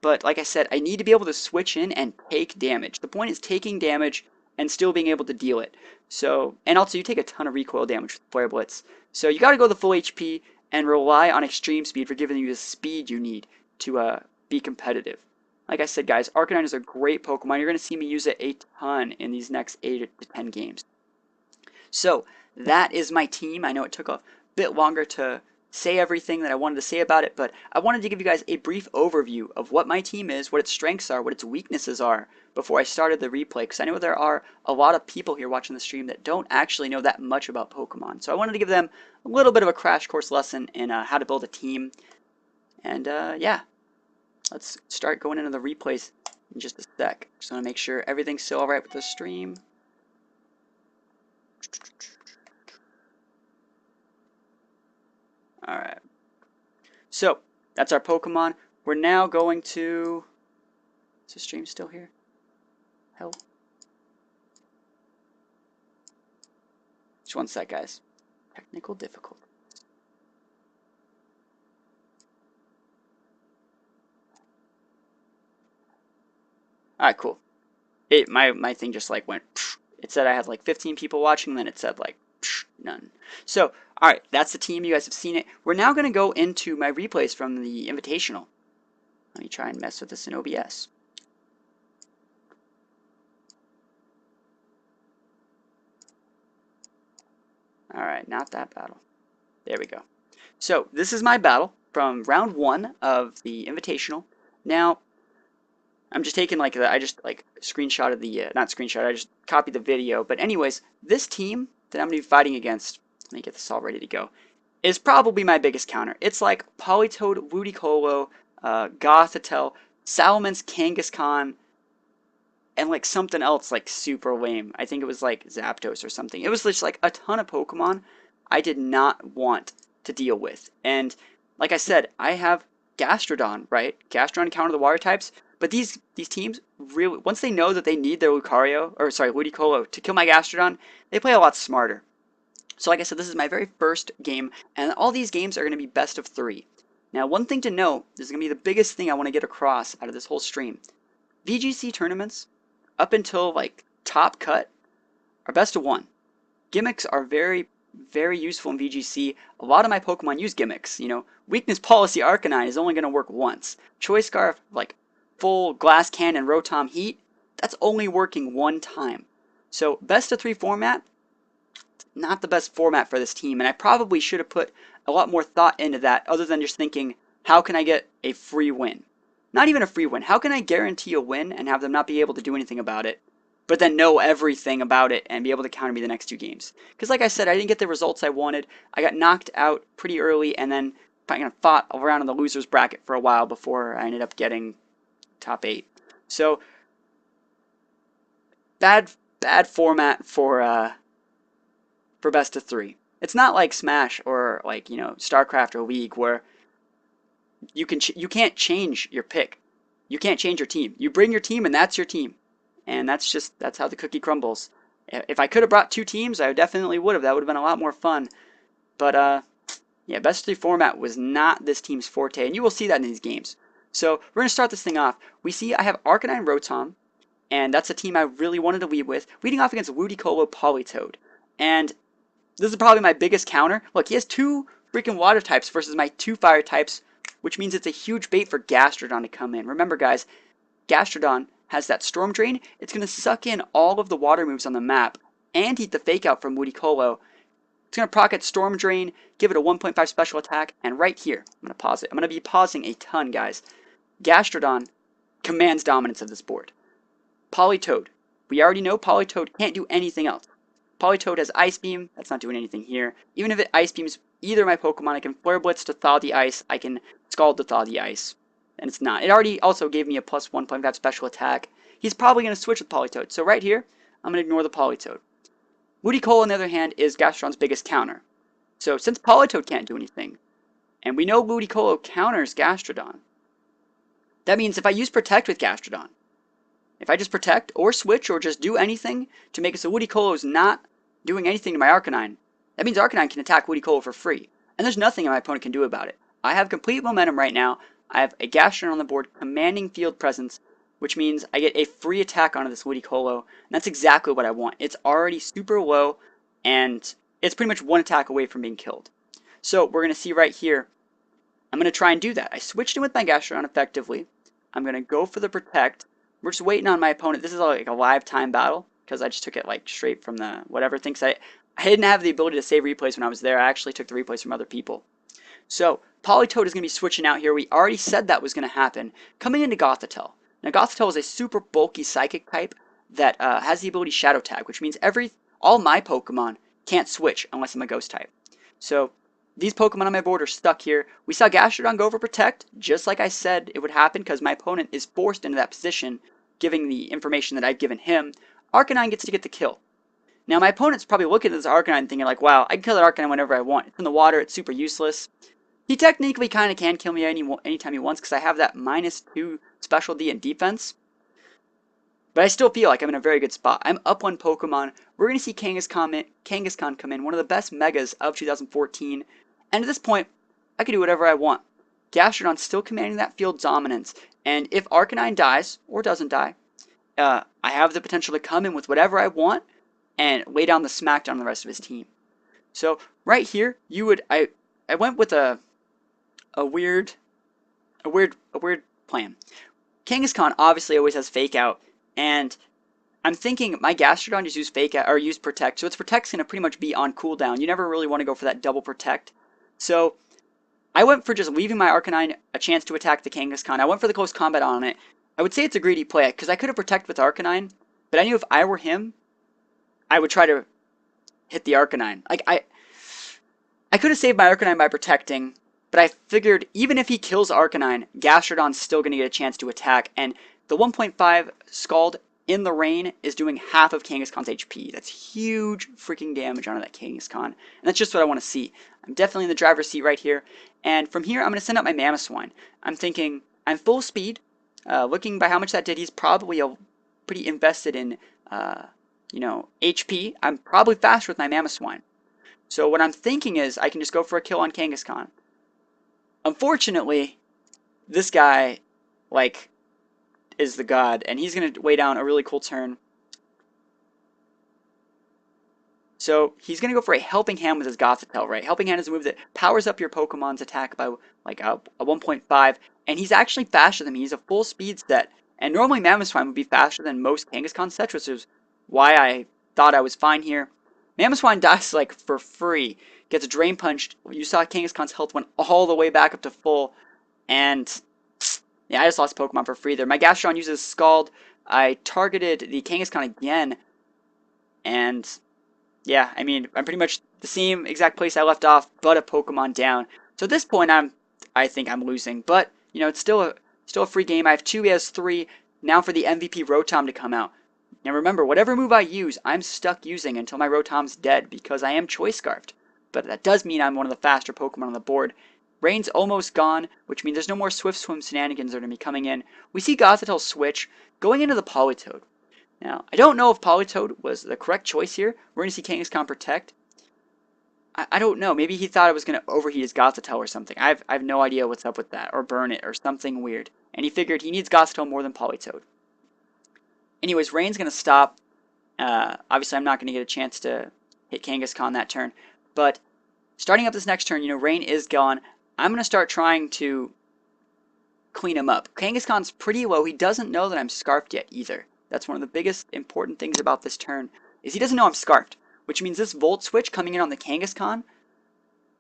but like I said, I need to be able to switch in and take damage. The point is taking damage and still being able to deal it. So, and also you take a ton of recoil damage with Flare Blitz. So you got to go the full HP and rely on Extreme Speed for giving you the speed you need to be competitive. Like I said, guys, Arcanine is a great Pokemon. You're going to see me use it a ton in these next 8 to 10 games. So that is my team. I know it took a bit longer to say everything that I wanted to say about it, but I wanted to give you guys a brief overview of what my team is, what its strengths are, what its weaknesses are, before I started the replay, because I know there are a lot of people here watching the stream that don't actually know that much about Pokemon. So I wanted to give them a little bit of a crash course lesson in how to build a team. And yeah, let's start going into the replays in just a sec. Just want to make sure everything's still alright with the stream. Alright. So, That's our Pokemon. We're now going to... Is the stream still here? Hell. Just one sec, guys. Technical difficulty. Alright, cool. My thing just like went... It said I had like 15 people watching, then it said like none. So, alright, that's the team. You guys have seen it. We're now going to go into my replays from the Invitational. Let me try and mess with this in OBS. Alright, not that battle. There we go. So, this is my battle from round 1 of the Invitational. Now, I'm just taking like I just like screenshotted the, not screenshot, I just copied the video. But anyways, this team that I'm going to be fighting against, let me get this all ready to go, is probably my biggest counter. It's like Politoed, Ludicolo, Gothitelle, Salamence, Kangaskhan, and like something else like super lame. I think it was like Zapdos or something. It was just like a ton of Pokemon I did not want to deal with. And like I said, I have Gastrodon, right? Gastrodon counter the water types. But these teams really, once they know that they need their Ludicolo to kill my Gastrodon, they play a lot smarter. So like I said, this is my very first game, and all these games are going to be best of 3. Now, one thing to note, this is going to be the biggest thing I want to get across out of this whole stream. VGC tournaments, up until like top cut, are best of 1. Gimmicks are very, very useful in VGC. A lot of my Pokemon use gimmicks. You know, Weakness Policy Arcanine is only going to work once. Choice Scarf, like full Glass Cannon Rotom Heat, that's only working one time. So best of 3 format, not the best format for this team, and I probably should have put a lot more thought into that other than just thinking, how can I get a free win? Not even a free win. How can I guarantee a win and have them not be able to do anything about it, but then know everything about it and be able to counter me the next 2 games? Because like I said, I didn't get the results I wanted. I got knocked out pretty early and then kind of fought around in the loser's bracket for a while before I ended up getting top 8. So bad format for best of 3. It's not like Smash or like, you know, StarCraft or League where you can't change your pick. You can't change your team. You bring your team and that's your team. And that's how the cookie crumbles. If I could have brought 2 teams, I definitely would have. That would have been a lot more fun. But yeah, best of 3 format was not this team's forte, and you will see that in these games. So we're going to start this thing off. We see I have Arcanine Rotom, and that's a team I really wanted to lead with, leading off against Ludicolo Politoed. And this is probably my biggest counter. Look, he has 2 freaking water types versus my 2 fire types, which means it's a huge bait for Gastrodon to come in. Remember, guys, Gastrodon has that Storm Drain. It's going to suck in all of the water moves on the map and eat the Fake Out from Ludicolo. It's going to proc at Storm Drain, give it a 1.5 special attack, and right here, I'm going to pause it. I'm going to be pausing a ton, guys. Gastrodon commands dominance of this board. Politoed. We already know Politoed can't do anything else. Politoed has Ice Beam. That's not doing anything here. Even if it Ice Beams either of my Pokemon, I can Flare Blitz to thaw the ice. I can Scald to thaw the ice. And it's not. It already also gave me a plus 1.5 special attack. He's probably going to switch with Politoed. So right here, I'm going to ignore the Politoed. Ludicolo, on the other hand, is Gastrodon's biggest counter. So since Politoed can't do anything, and we know Ludicolo counters Gastrodon, that means if I use Protect with Gastrodon, if I just Protect or Switch or just do anything to make it so Ludicolo is not doing anything to my Arcanine, that means Arcanine can attack Ludicolo for free. And there's nothing my opponent can do about it. I have complete momentum right now. I have a Gastrodon on the board commanding field presence, which means I get a free attack onto this Ludicolo, and that's exactly what I want. It's already super low, and it's pretty much 1 attack away from being killed. So we're going to see right here, I'm going to try and do that. I switched in with my Gastrodon effectively. I'm going to go for the Protect. We're just waiting on my opponent. This is like a live time battle, because I just took it like straight from the whatever things. I didn't have the ability to save replays when I was there. I actually took the replays from other people. So Politoed is going to be switching out here. We already said that was going to happen. Coming into Gothitelle. Now Gothitelle is a super bulky psychic type that has the ability Shadow Tag, which means all my Pokemon can't switch unless I'm a Ghost type. So these Pokemon on my board are stuck here. We saw Gastrodon go over Protect, just like I said it would happen, because my opponent is forced into that position, giving the information that I've given him. Arcanine gets to get the kill. Now my opponent's probably looking at this Arcanine thinking like, wow, I can kill that Arcanine whenever I want. It's in the water, it's super useless. He technically kind of can kill me anytime he wants because I have that -2 specialty and defense. But I still feel like I'm in a very good spot. I'm up one Pokemon. We're going to see Kangaskhan come in, one of the best Megas of 2014. And at this point, I can do whatever I want. Gastrodon's still commanding that field dominance. And if Arcanine dies, or doesn't die, I have the potential to come in with whatever I want and lay down the smackdown on the rest of his team. So right here, I went with a weird plan. Kangaskhan obviously always has Fake Out, and I'm thinking my Gastrodon just use Fake Out or use Protect, so its Protect's gonna pretty much be on cooldown. You never really want to go for that double Protect. So I went for just leaving my Arcanine a chance to attack the Kangaskhan. I went for the close combat on it. I would say it's a greedy play because I could have Protect with Arcanine, but I knew if I were him, I would try to hit the Arcanine. Like I could have saved my Arcanine by protecting, but I figured even if he kills Arcanine, Gastrodon's still going to get a chance to attack, and the 1.5 Scald in the rain is doing half of Kangaskhan's HP. That's huge freaking damage onto that Kangaskhan, and that's just what I want to see. I'm definitely in the driver's seat right here, and from here I'm going to send out my Mamoswine. I'm thinking I'm full speed. Looking by how much that did, he's probably pretty invested in, HP. I'm probably faster with my Mamoswine. So what I'm thinking is I can just go for a kill on Kangaskhan. Unfortunately, this guy, is the god, and he's going to weigh down a really cool turn. So he's going to go for a Helping Hand with his Gothitelle, right? Helping Hand is a move that powers up your Pokemon's attack by a 1.5, and he's actually faster than me. He's a full speed set, and normally Mamoswine would be faster than most Kangaskhan sets, which is why I thought I was fine here. Mamoswine dies for free, gets Drain Punched. You saw Kangaskhan's health went all the way back up to full, and yeah, I just lost Pokemon for free there. My Gastrodon uses Scald. I targeted the Kangaskhan again, and yeah, I mean, I'm pretty much the same exact place I left off, but a Pokemon down. So at this point, I think I'm losing, but it's still a free game. I have 2, he has 3. Now for the MVP Rotom to come out. Now remember, whatever move I use, I'm stuck using until my Rotom's dead because I am Choice Scarfed. But that does mean I'm one of the faster Pokemon on the board. Rain's almost gone, which means there's no more Swift Swim shenanigans that are going to be coming in. We see Gothitelle switch, going into the Politoed. Now, I don't know if Politoed was the correct choice here. We're going to see Kangaskhan Protect. I don't know. Maybe he thought I was going to overheat his Gothitelle or something. I have no idea what's up with that, or burn it, or something weird. And he figured he needs Gothitelle more than Politoed. Anyways, Rain's going to stop. Obviously, I'm not going to get a chance to hit Kangaskhan that turn. But starting up this next turn, Rain is gone. I'm going to start trying to clean him up. Kangaskhan's pretty low. He doesn't know that I'm Scarfed yet either. That's one of the biggest important things about this turn, is he doesn't know I'm Scarfed. Which means this Volt Switch coming in on the Kangaskhan,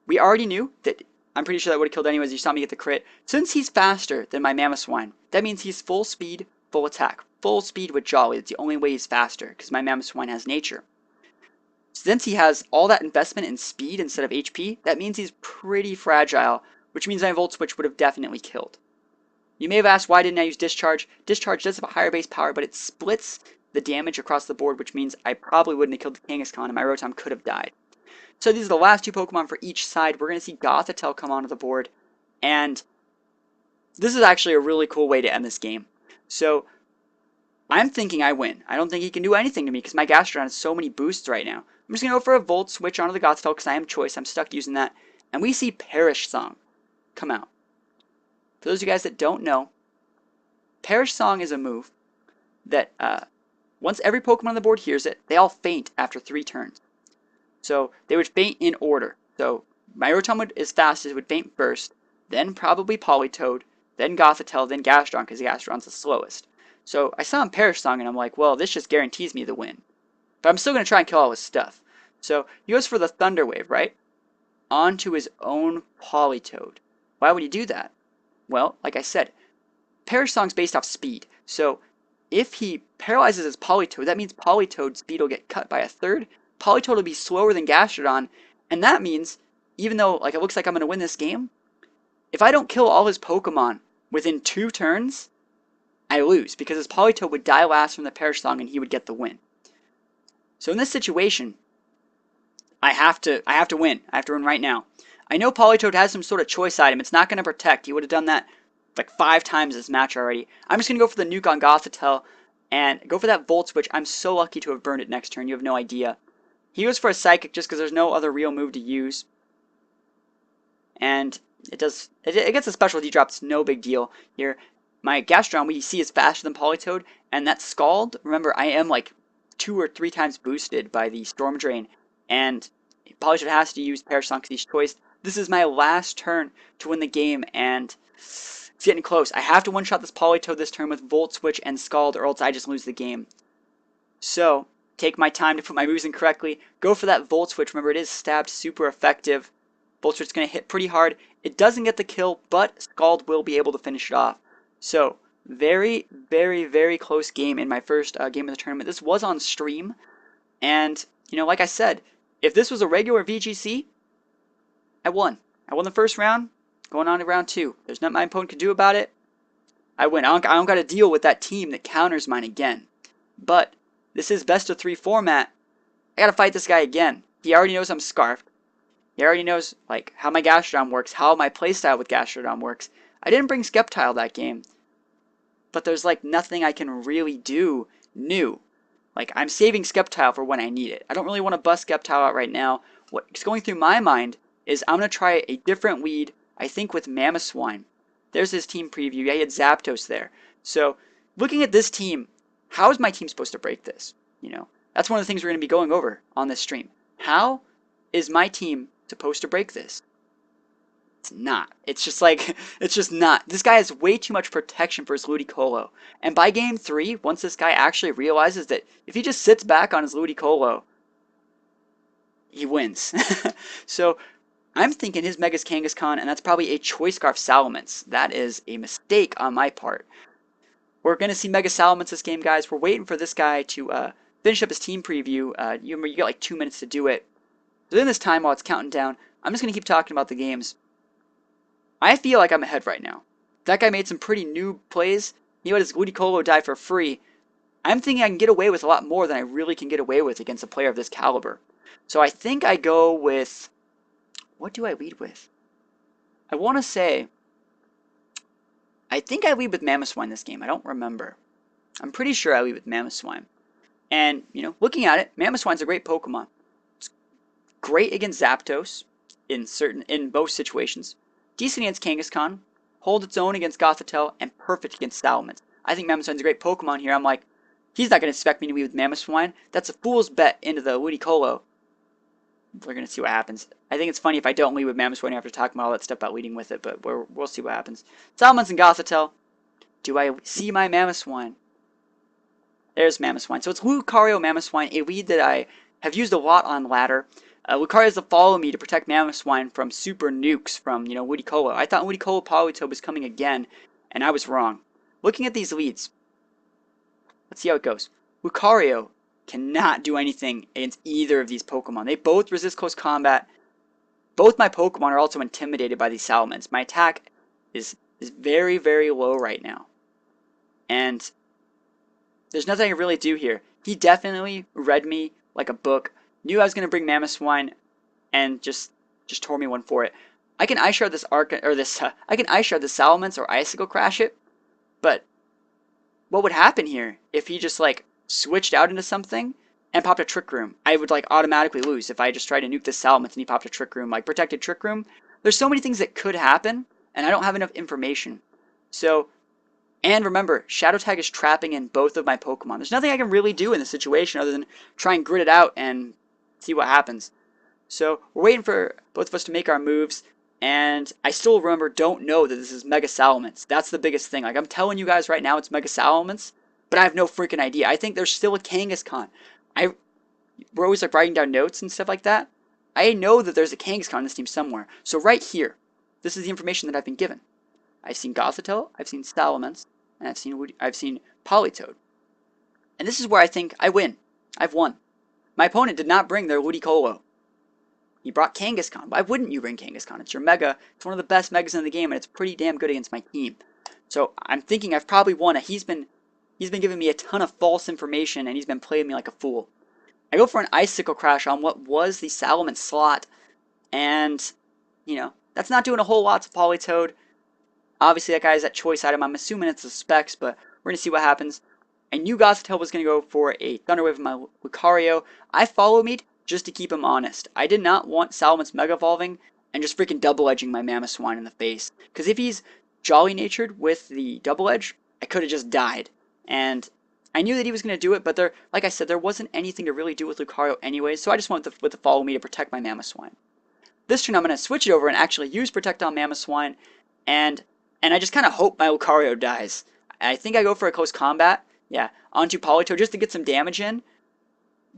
we already knew that. I'm pretty sure that would have killed anyways. You saw me get the crit. Since he's faster than my Mamoswine, that means he's full speed, full attack. Full speed with Jolly. That's the only way he's faster, because my Mamoswine has nature. Since he has all that investment in speed instead of HP, that means he's pretty fragile, which means my Volt Switch would have definitely killed. You may have asked, why didn't I use Discharge? Discharge does have a higher base power, but it splits the damage across the board, which means I probably wouldn't have killed the Kangaskhan, and my Rotom could have died. So these are the last 2 Pokemon for each side. We're going to see Gothitelle come onto the board, and this is actually a really cool way to end this game. So I'm thinking I win. I don't think he can do anything to me because my Gastrodon has so many boosts right now. I'm just going to go for a Volt Switch onto the Gothitelle because I am Choice. I'm stuck using that. And we see Perish Song come out. For those of you guys that don't know, Perish Song is a move that once every Pokemon on the board hears it, they all faint after 3 turns. So they would faint in order. So my Rotom is fastest, would faint first, then probably Politoed, then Gothitelle, then Gastrodon because Gastrodon's the slowest. So I saw him Perish Song and I'm like, well, this just guarantees me the win. But I'm still going to try and kill all his stuff. So he goes for the Thunder Wave, right? Onto his own Politoed. Why would he do that? Well, like I said, Perish Song's based off speed. So if he paralyzes his Politoed, that means Politoed's speed will get cut by 1/3. Politoed will be slower than Gastrodon, and that means, even though it looks like I'm going to win this game, if I don't kill all his Pokemon within 2 turns, I lose, because his Politoed would die last from the Perish Song and he would get the win. So in this situation, I have to win. I have to win right now. I know Politoed has some sort of choice item. It's not going to protect. He would have done that like 5 times this match already. I'm just going to go for the nuke on Gothitelle and go for that Volt Switch. I'm so lucky to have burned it next turn. You have no idea. He goes for a Psychic just because there's no other real move to use. And it gets a special D-drop. It's no big deal here. My Gastrodon we see is faster than Politoed. And that Scald, remember, I am like 2 or 3 times boosted by the Storm Drain. And Politoed has to use Perish Song because he's choiced. This is my last turn to win the game, and it's getting close. I have to one-shot this Politoed this turn with Volt Switch and Scald, or else I just lose the game. So, take my time to put my moves in correctly. Go for that Volt Switch. Remember, it is stabbed, super effective. Volt Switch is going to hit pretty hard. It doesn't get the kill, but Scald will be able to finish it off. So, very, very, very close game in my first game of the tournament. This was on stream, and, you know, like I said, if this was a regular VGC, I won. I won the first round, going on to round 2. There's nothing my opponent can do about it. I win. I don't got to deal with that team that counters mine again. But this is best of 3 format. I got to fight this guy again. He already knows I'm Scarfed. He already knows like how my Gastrodon works, how my playstyle with Gastrodon works. I didn't bring Sceptile that game, but there's like nothing I can really do new. Like, I'm saving Sceptile for when I need it. I don't really want to bust Sceptile out right now. What's going through my mind is I'm going to try a different lead, I think with Mamoswine. There's his team preview. Yeah, he had Zapdos there. So, looking at this team, how is my team supposed to break this? You know, that's one of the things we're going to be going over on this stream. How is my team supposed to break this? It's not. It's just like, it's just not. This guy has way too much protection for his Ludicolo. And by game 3, once this guy actually realizes that if he just sits back on his Ludicolo, he wins. So, I'm thinking his Mega's Kangaskhan, and that's probably a Choice Scarf Salamence. That is a mistake on my part. We're going to see Mega Salamence this game, guys. We're waiting for this guy to finish up his team preview. You got like 2 minutes to do it. So in this time, while it's counting down, I'm just going to keep talking about the games. I feel like I'm ahead right now. That guy made some pretty noob plays. He let his Ludicolo die for free. I'm thinking I can get away with a lot more than I really can get away with against a player of this caliber. So I think I go with... What do I lead with? I want to say... I think I lead with Mamoswine this game. I don't remember. I'm pretty sure I lead with Mamoswine. And, you know, looking at it, Mamoswine's a great Pokemon. It's great against Zapdos in both situations. Decent against Kangaskhan, holds its own against Gothitelle, and perfect against Salamence. I think Mamoswine's a great Pokemon here. I'm like, he's not going to expect me to lead with Mamoswine. That's a fool's bet into the Ludicolo. We're going to see what happens. I think it's funny if I don't lead with Mamoswine after talking about all that stuff about leading with it, but we'll see what happens. Salamence and Gothitelle. Do I see my Mamoswine? There's Mamoswine. So it's Lucario Mamoswine, a lead that I have used a lot on ladder. Lucario has to follow me to protect Mamoswine from super nukes from, you know, Ludicolo. I thought Ludicolo Politoed was coming again, and I was wrong. Looking at these leads, let's see how it goes. Lucario cannot do anything against either of these Pokemon. They both resist close combat. Both my Pokemon are also intimidated by these Salamence. My attack is very, very low right now. And there's nothing I can really do here. He definitely read me like a book. Knew I was going to bring Mamoswine and just tore me one for it. I can Ice Shard this I can Ice Shard this Salamence or Icicle Crash it. But what would happen here if he just like switched out into something and popped a Trick Room? I would like automatically lose if I just tried to nuke this Salamence and he popped a Trick Room, like Protected Trick Room. There's so many things that could happen, and I don't have enough information. So, and remember, Shadow Tag is trapping in both of my Pokemon. There's nothing I can really do in this situation other than try and grit it out and see what happens. So, we're waiting for both of us to make our moves, and I still don't know that this is Mega Salamence. That's the biggest thing. Like, I'm telling you guys right now it's Mega Salamence, but I have no freaking idea. I think there's still a Kangaskhan. We're always like writing down notes and stuff like that. I know that there's a Kangaskhan in this team somewhere. So right here, this is the information that I've been given. I've seen Gothitelle, I've seen Salamence, and I've seen Politoed. And this is where I think I win. I've won. My opponent did not bring their Ludicolo. He brought Kangaskhan. Why wouldn't you bring Kangaskhan? It's your Mega. It's one of the best Megas in the game, and it's pretty damn good against my team. So I'm thinking I've probably won. He's been giving me a ton of false information, and he's been playing me like a fool. I go for an Icicle Crash on what was the Salamence slot, and you know, that's not doing a whole lot to Politoed. Obviously, that guy is at choice item. I'm assuming it's the specs, but we're going to see what happens. And you Gothitelle was going to go for a Thunder Wave of my Lucario. I follow meat just to keep him honest. I did not want Salamence Mega Evolving and just freaking double edging my Mamoswine in the face. Because if he's Jolly Natured with the double edge, I could have just died. And I knew that he was going to do it, but there, like I said, there wasn't anything to really do with Lucario anyways, so I just went with the follow me to protect my Mamoswine. This turn I'm going to switch it over and actually use Protect on Mamoswine, and I just kind of hope my Lucario dies. I think I go for a close combat, yeah, onto Politoed just to get some damage in,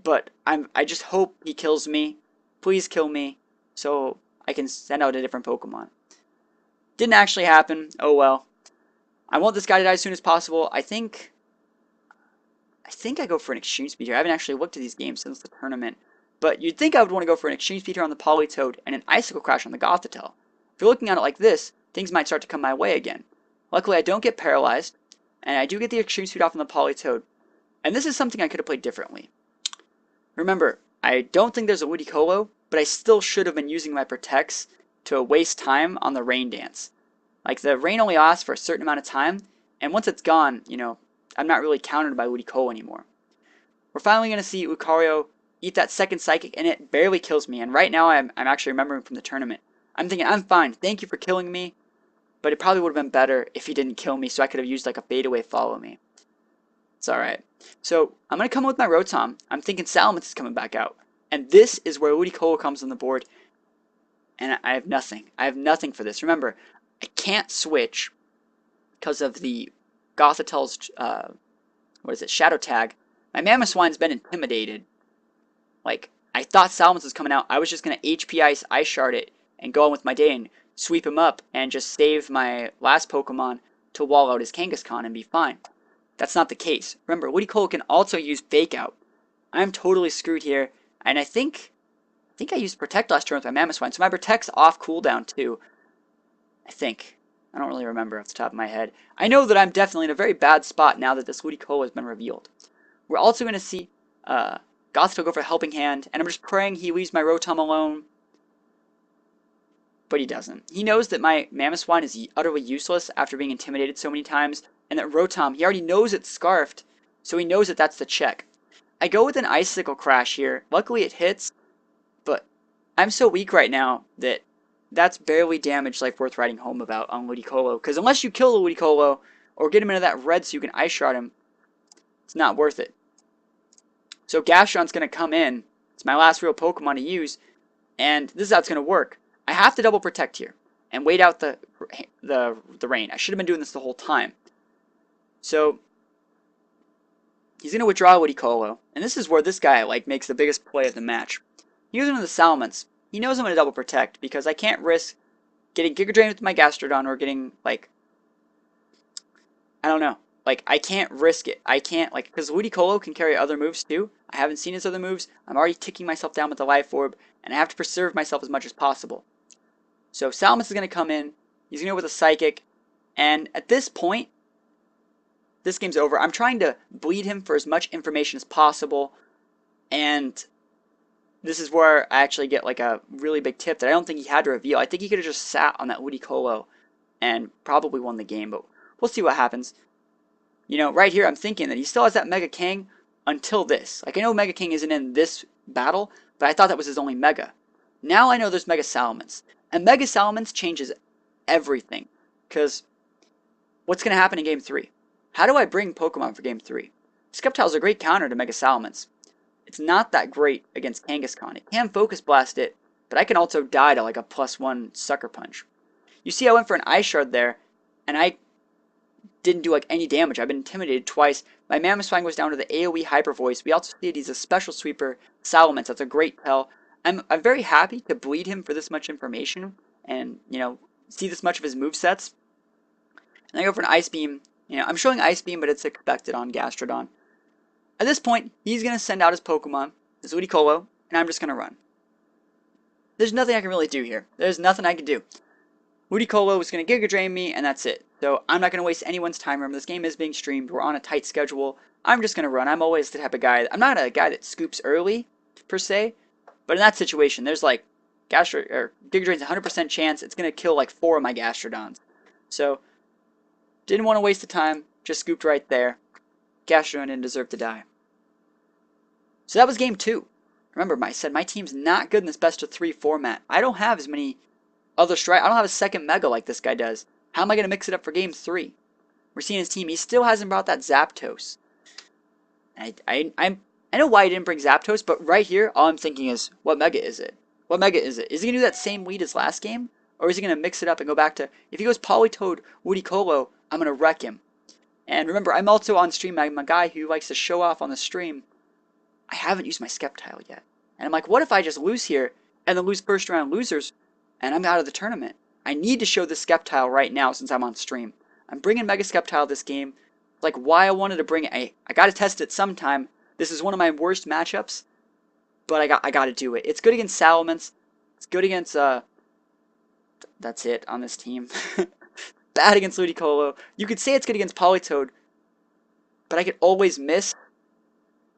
but I just hope he kills me. Please kill me, so I can send out a different Pokemon. Didn't actually happen, oh well. I want this guy to die as soon as possible. I think I go for an Exchange Speed here. I haven't actually looked at these games since the tournament. But you'd think I would want to go for an Exchange Speed here on the Politoed and an Icicle Crash on the Gothitelle. If you're looking at it like this, things might start to come my way again. Luckily, I don't get paralyzed, and I do get the Exchange Speed off on the Politoed. And this is something I could have played differently. Remember, I don't think there's a Ludicolo, but I still should have been using my Protects to waste time on the Rain Dance. Like, the rain only lasts for a certain amount of time, and once it's gone, you know, I'm not really countered by Ludicolo anymore. We're finally going to see Lucario eat that second Psychic, and it barely kills me. And right now, I'm actually remembering from the tournament. I'm thinking, I'm fine. Thank you for killing me. But it probably would have been better if he didn't kill me, so I could have used like a Fade Away Follow Me. It's alright. So, I'm going to come with my Rotom. I'm thinking Salamence is coming back out. And this is where Ludicolo comes on the board. And I have nothing. I have nothing for this. Remember, I can't switch because of the Gothitelle's, Shadow Tag. My Mamoswine's been intimidated. Like, I thought Salamence was coming out. I was just going to HP Ice Shard it and go on with my day and sweep him up and just save my last Pokemon to wall out his Kangaskhan and be fine. That's not the case. Remember, Ludicolo can also use Fake Out. I'm totally screwed here, and I think I used Protect last turn with my Mamoswine, so my Protect's off cooldown too. I think. I don't really remember off the top of my head. I know that I'm definitely in a very bad spot now that this Ludicolo has been revealed. We're also going to see Gothitelle go for a Helping Hand, and I'm just praying he leaves my Rotom alone. But he doesn't. He knows that my Mamoswine is utterly useless after being intimidated so many times, and that Rotom, he already knows it's Scarfed, so he knows that that's the check. I go with an Icicle Crash here. Luckily it hits, but I'm so weak right now that that's barely damage like worth writing home about on Ludicolo. Because unless you kill the Ludicolo, or get him into that red so you can Ice Shard him, it's not worth it. So Gastrodon's going to come in. It's my last real Pokemon to use, and this is how it's going to work. I have to double Protect here and wait out the rain. I should have been doing this the whole time. So he's going to withdraw Ludicolo, and this is where this guy like makes the biggest play of the match. He goes into the Salamence. He knows I'm going to double Protect because I can't risk getting Giga Drain with my Gastrodon or getting like, I don't know. Like, I can't risk it. I can't, like, because Ludicolo can carry other moves, too. I haven't seen his other moves. I'm already ticking myself down with the Life Orb, and I have to preserve myself as much as possible. So, Salamence is going to come in. He's going to go with a Psychic. And at this point, this game's over. I'm trying to bleed him for as much information as possible. And this is where I actually get, like, a really big tip that I don't think he had to reveal. I think he could have just sat on that Ludicolo and probably won the game. But we'll see what happens. You know, right here I'm thinking that he still has that Mega King until this. Like, I know Mega King isn't in this battle, but I thought that was his only Mega. Now I know there's Mega Salamence. And Mega Salamence changes everything. Because what's going to happen in Game 3? How do I bring Pokemon for Game 3? Sceptile is a great counter to Mega Salamence. It's not that great against Kangaskhan. It can Focus Blast it, but I can also die to like a +1 Sucker Punch. You see I went for an Ice Shard there, and I didn't do like any damage. I've been intimidated twice. My Mamoswine goes down to the AoE Hyper Voice. We also see that he's a special sweeper Salamence. That's a great tell. I'm very happy to bleed him for this much information and, you know, see this much of his movesets. And I go for an Ice Beam. You know, I'm showing Ice Beam, but it's expected on Gastrodon. At this point, he's going to send out his Pokemon, his Ludicolo, and I'm just going to run. There's nothing I can really do here. There's nothing I can do. Ludicolo is going to Giga Drain me, and that's it. So I'm not going to waste anyone's time. Remember, this game is being streamed. We're on a tight schedule. I'm just going to run. I'm always the type of guy. I'm not a guy that scoops early, per se. But in that situation, there's like Giga Drain's 100% chance. It's going to kill like 4 of my Gastrodons. So, didn't want to waste the time. Just scooped right there. Gastrodon didn't deserve to die. So that was game 2. Remember, I said my team's not good in this best of 3 format. I don't have as many other strike. I don't have a second Mega like this guy does. How am I going to mix it up for game 3? We're seeing his team. He still hasn't brought that Zapdos. I know why he didn't bring Zapdos, but right here, all I'm thinking is, what Mega is it? What Mega is it? Is he going to do that same lead as last game? Or is he going to mix it up and go back to, if he goes Politoed, Ludicolo, I'm going to wreck him. And remember, I'm also on stream. I'm a guy who likes to show off on the stream. I haven't used my Sceptile yet. And I'm like, what if I just lose here and then lose first round losers and I'm out of the tournament? I need to show this Sceptile right now since I'm on stream. I'm bringing Mega Sceptile this game. Like why I wanted to bring it. I got to test it sometime. This is one of my worst matchups, but I got to do it. It's good against Salamence. It's good against that's it on this team. Bad against Ludicolo. You could say it's good against Politoed, but I could always miss.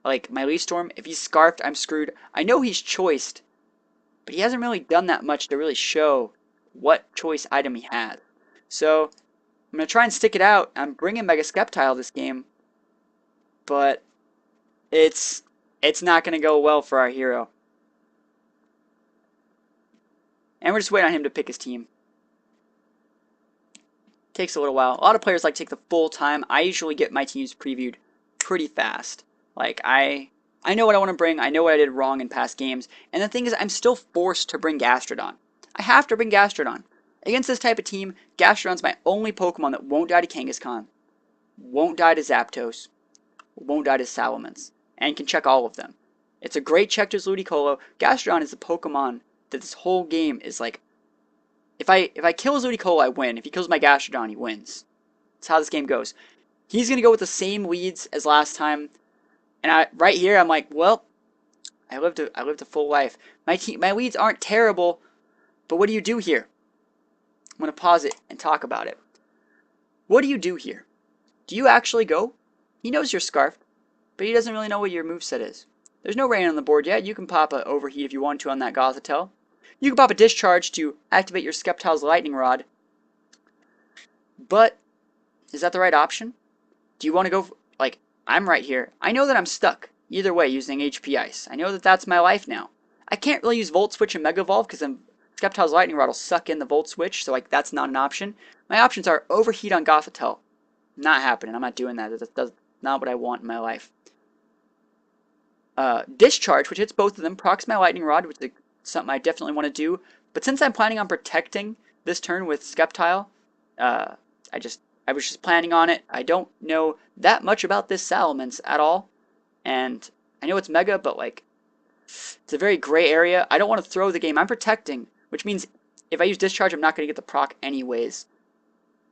Like my Leaf Storm, if he's Scarfed, I'm screwed. I know he's choiced, but he hasn't really done that much to really show what choice item he has. So I'm going to try and stick it out. I'm bringing Mega Sceptile this game, but it's not going to go well for our hero. And we're just waiting on him to pick his team. Takes a little while. A lot of players like to take the full time. I usually get my teams previewed pretty fast. Like, I know what I want to bring. I know what I did wrong in past games. And the thing is, I'm still forced to bring Gastrodon. I have to bring Gastrodon. Against this type of team, Gastrodon's my only Pokemon that won't die to Kangaskhan, won't die to Zapdos, won't die to Salamence, and can check all of them. It's a great check to Ludicolo. Gastrodon is a Pokemon that this whole game is like, if I kill Ludicolo, I win. If he kills my Gastrodon, he wins. That's how this game goes. He's going to go with the same leads as last time. And right here, I'm like, well, I lived a full life. My leads aren't terrible, but what do you do here? I'm going to pause it and talk about it. What do you do here? Do you actually go? He knows you're Scarfed, but he doesn't really know what your moveset is. There's no rain on the board yet. You can pop a Overheat if you want to on that Gothitelle. You can pop a Discharge to activate your Sceptile's Lightning Rod. But, is that the right option? Do you want to go, like, I'm right here. I know that I'm stuck, either way, using HP Ice. I know that that's my life now. I can't really use Volt Switch and Mega Evolve, because then Sceptile's Lightning Rod will suck in the Volt Switch, so, like, that's not an option. My options are Overheat on Gothitelle. Not happening. I'm not doing that. That's not what I want in my life. Discharge, which hits both of them, procs my Lightning Rod, which is something I definitely want to do. But since I'm planning on protecting this turn with Sceptile, I was just planning on it. I don't know that much about this Salamence at all. And I know it's Mega, but like, it's a very gray area. I don't want to throw the game. I'm protecting, which means if I use Discharge, I'm not going to get the proc anyways.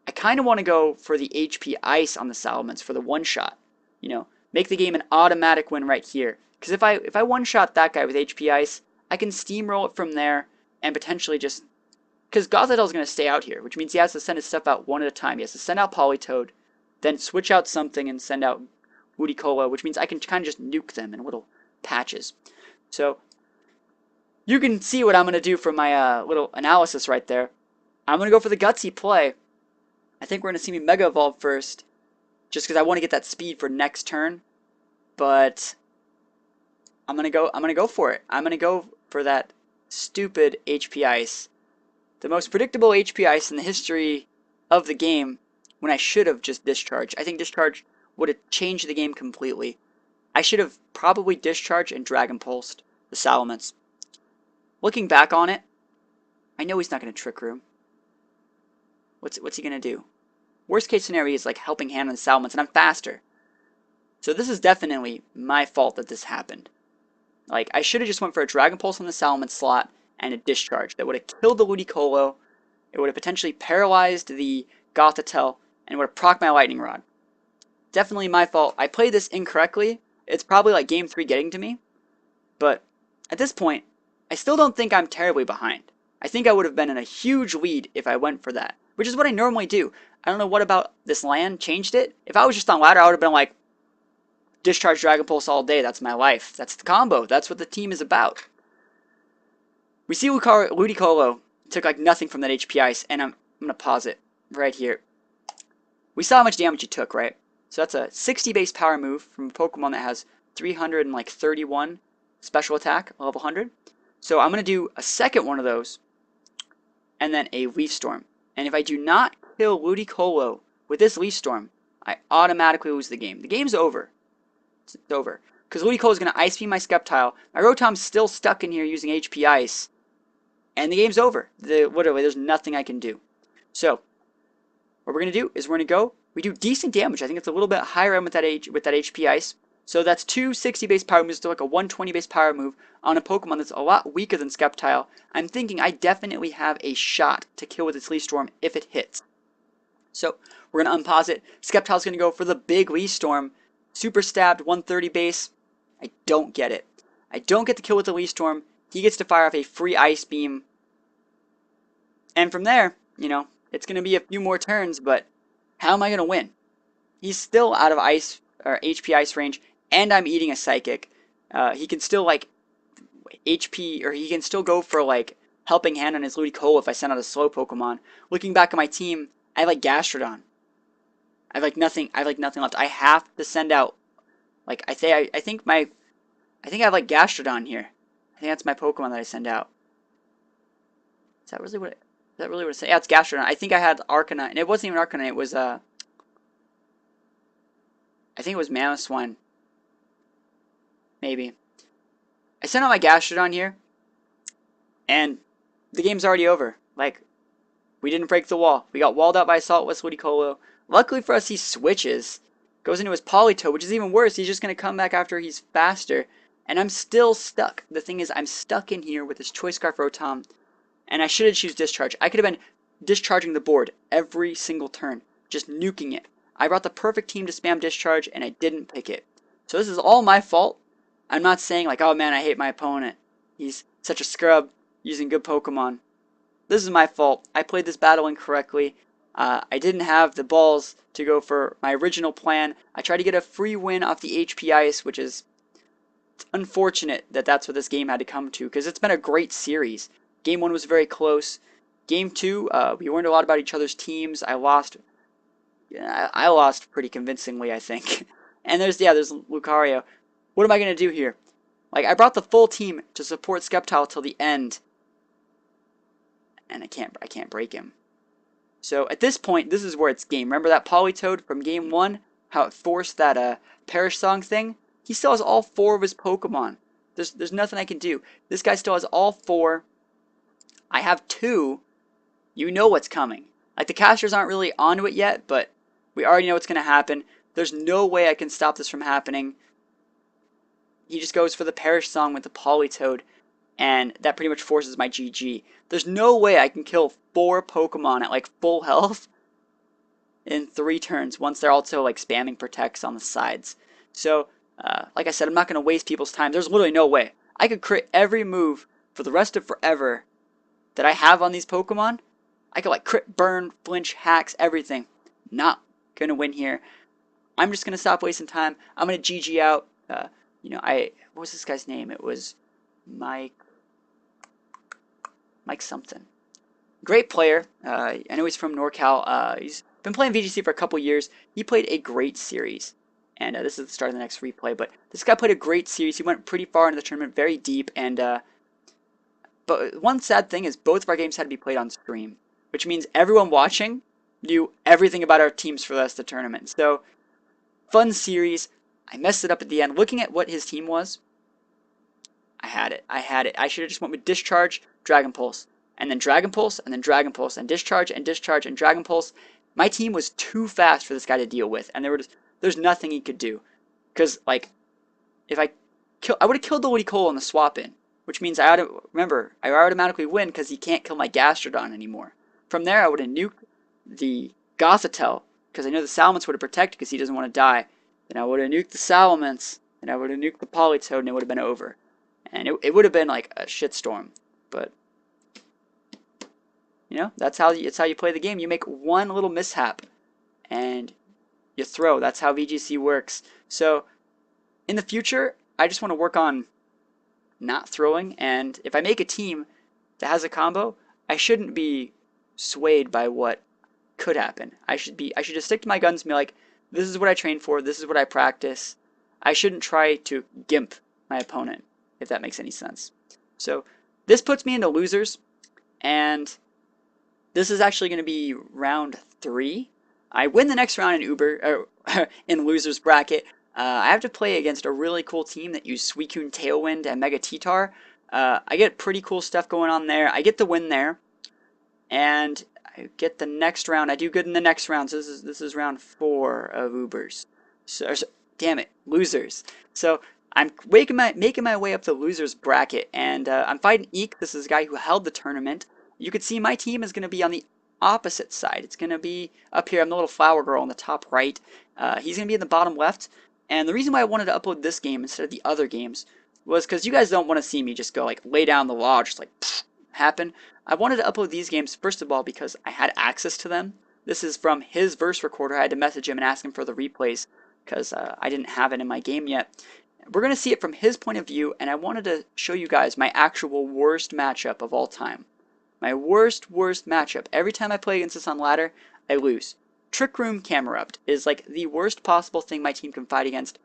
I kind of want to go for the HP Ice on the Salamence for the one-shot. You know, make the game an automatic win right here. Because if I one-shot that guy with HP Ice, I can steamroll it from there and potentially just... Because Gothitelle is going to stay out here, which means he has to send his stuff out one at a time. He has to send out Politoed, then switch out something and send out Ludicolo, which means I can kind of just nuke them in little patches. So, you can see what I'm going to do from my little analysis right there. I'm going to go for the gutsy play. I think we're going to see me Mega Evolve first, just because I want to get that speed for next turn. But I'm going to go for it. I'm going to go for that stupid HP Ice. The most predictable HP Ice in the history of the game when I should have just Discharged. I think Discharge would have changed the game completely. I should have probably Discharged and Dragon Pulsed the Salamence. Looking back on it, I know he's not going to Trick Room. What's he going to do? Worst case scenario is like Helping Hand on the Salamence, and I'm faster. So this is definitely my fault that this happened. Like, I should have just went for a Dragon Pulse on the Salamence slot and a Discharge. That would have killed the Ludicolo. It would have potentially paralyzed the Gothitelle, and it would have procced my Lightning Rod. Definitely my fault. I played this incorrectly. It's probably like Game 3 getting to me. But at this point, I still don't think I'm terribly behind. I think I would have been in a huge lead if I went for that, which is what I normally do. I don't know what about this land changed it. If I was just on ladder, I would have been like, Discharge Dragon Pulse all day. That's my life. That's the combo. That's what the team is about. We see Ludicolo took like nothing from that HP Ice, and I'm gonna pause it right here. We saw how much damage he took, right? So that's a 60 base power move from a Pokemon that has 331 special attack, level 100. So I'm gonna do a second one of those, and then a Leaf Storm. And if I do not kill Ludicolo with this Leaf Storm, I automatically lose the game. The game's over. It's over. Because Ludicolo is going to Ice Beam my Sceptile. My Rotom's still stuck in here using HP Ice. And the game's over. Literally, there's nothing I can do. So, what we're going to do is we're going to go. We do decent damage. I think it's a little bit higher end with that HP Ice. So that's two 60 base power moves to like a 120 base power move on a Pokemon that's a lot weaker than Sceptile. I'm thinking I definitely have a shot to kill with its Leaf Storm if it hits. So we're going to unpause it. Sceptile's going to go for the big Leaf Storm. Super stabbed, 130 base. I don't get it. I don't get the kill with the Leaf Storm. He gets to fire off a free Ice Beam. And from there, you know, it's going to be a few more turns, but how am I going to win? He's still out of Ice or HP Ice range, and I'm eating a Psychic. He can still, like, HP, or he can still go for, like, Helping Hand on his Ludicolo if I send out a slow Pokemon. Looking back at my team, I have, like, Gastrodon. I have nothing left. I have to send out, like, I think I have like Gastrodon here. I think that's my Pokemon that I send out. Is that really what I say? Yeah, it's Gastrodon. I think I had Arcanine, and it wasn't even Arcanine. It was I think it was Mamoswine. Maybe. I sent out my Gastrodon here, and the game's already over. Like, we didn't break the wall. We got walled out by Saltwest Ludicolo. Luckily for us, he switches. Goes into his Politoed, which is even worse. He's just going to come back after he's faster. And I'm still stuck. The thing is, I'm stuck in here with this Choice Scarf Rotom. And I should have chosen Discharge. I could have been discharging the board every single turn. Just nuking it. I brought the perfect team to spam Discharge, and I didn't pick it. So this is all my fault. I'm not saying like, oh man, I hate my opponent. He's such a scrub using good Pokemon. This is my fault. I played this battle incorrectly. I didn't have the balls to go for my original plan. I tried to get a free win off the HP Ice, which is unfortunate that that's what this game had to come to, because it's been a great series. Game 1 was very close. Game 2, we learned a lot about each other's teams. I lost pretty convincingly, I think. And there's Lucario. What am I going to do here? Like, I brought the full team to support Sceptile till the end. And I can't break him. So at this point, this is where it's game. Remember that Politoed from game 1? How it forced that Perish Song thing? He still has all 4 of his Pokemon. There's nothing I can do. This guy still has all 4. I have 2. You know what's coming. Like, the casters aren't really onto it yet, but we already know what's going to happen. There's no way I can stop this from happening. He just goes for the Perish Song with the Politoed, and that pretty much forces my GG. There's no way I can kill 4 Pokemon at like full health in 3 turns once they're also like spamming Protects on the sides. So, like I said, I'm not going to waste people's time. There's literally no way. I could crit every move for the rest of forever that I have on these Pokemon. I could like crit, burn, flinch, hacks, everything. Not going to win here. I'm just going to stop wasting time. I'm going to GG out. What was this guy's name? It was Mike something. Great player. I know he's from NorCal. He's been playing VGC for a couple years. He played a great series. And this is the start of the next replay. But this guy played a great series. He went pretty far into the tournament, very deep. And but one sad thing is both of our games had to be played on stream, which means everyone watching knew everything about our teams for the rest of the tournament. So, fun series. I messed it up at the end. Looking at what his team was, I had it. I should have just went with Discharge, Dragon Pulse, and then Dragon Pulse, and then Dragon Pulse, and Discharge, and Dragon Pulse. My team was too fast for this guy to deal with, and there's nothing he could do. Because, like, if I would have killed the Ludicolo on the swap-in, which means I automatically win because he can't kill my Gastrodon anymore. From there, I would have nuked the Gothitelle, because I know the Salamence would have protected because he doesn't want to die. Then I would have nuked the Salamence, and I would have nuked the Politoed, and it would have been over. And it would have been like a shitstorm. But, you know, that's how you play the game. You make one little mishap, and you throw. That's how VGC works. So, in the future, I just want to work on not throwing, and if I make a team, that has a combo, I shouldn't be swayed by what could happen. I should just stick to my guns and be like, this is what I train for, this is what I practice. I shouldn't try to gimp my opponent, if that makes any sense. So this puts me into losers, and this is actually going to be round 3. I win the next round in in losers bracket. I have to play against a really cool team that use Suicune Tailwind and Mega T-Tar. I get pretty cool stuff going on there. I get the win there, and I get the next round. I do good in the next round. So this is round 4 of Ubers. Damn it, losers. So I'm making my way up the losers bracket, and I'm fighting Eek. This is a guy who held the tournament. You can see my team is going to be on the opposite side. It's going to be up here. I'm the little flower girl in the top right. He's going to be in the bottom left. And the reason why I wanted to upload this game instead of the other games was because you guys don't want to see me just go like lay down the law, just like happen. I wanted to upload these games first of all because I had access to them. This is from his verse recorder. I had to message him and ask him for the replays because I didn't have it in my game yet. We're going to see it from his point of view, and I wanted to show you guys my actual worst matchup of all time. My worst matchup. Every time I play against this on ladder, I lose. Trick Room Camerupt is like the worst possible thing my team can fight against.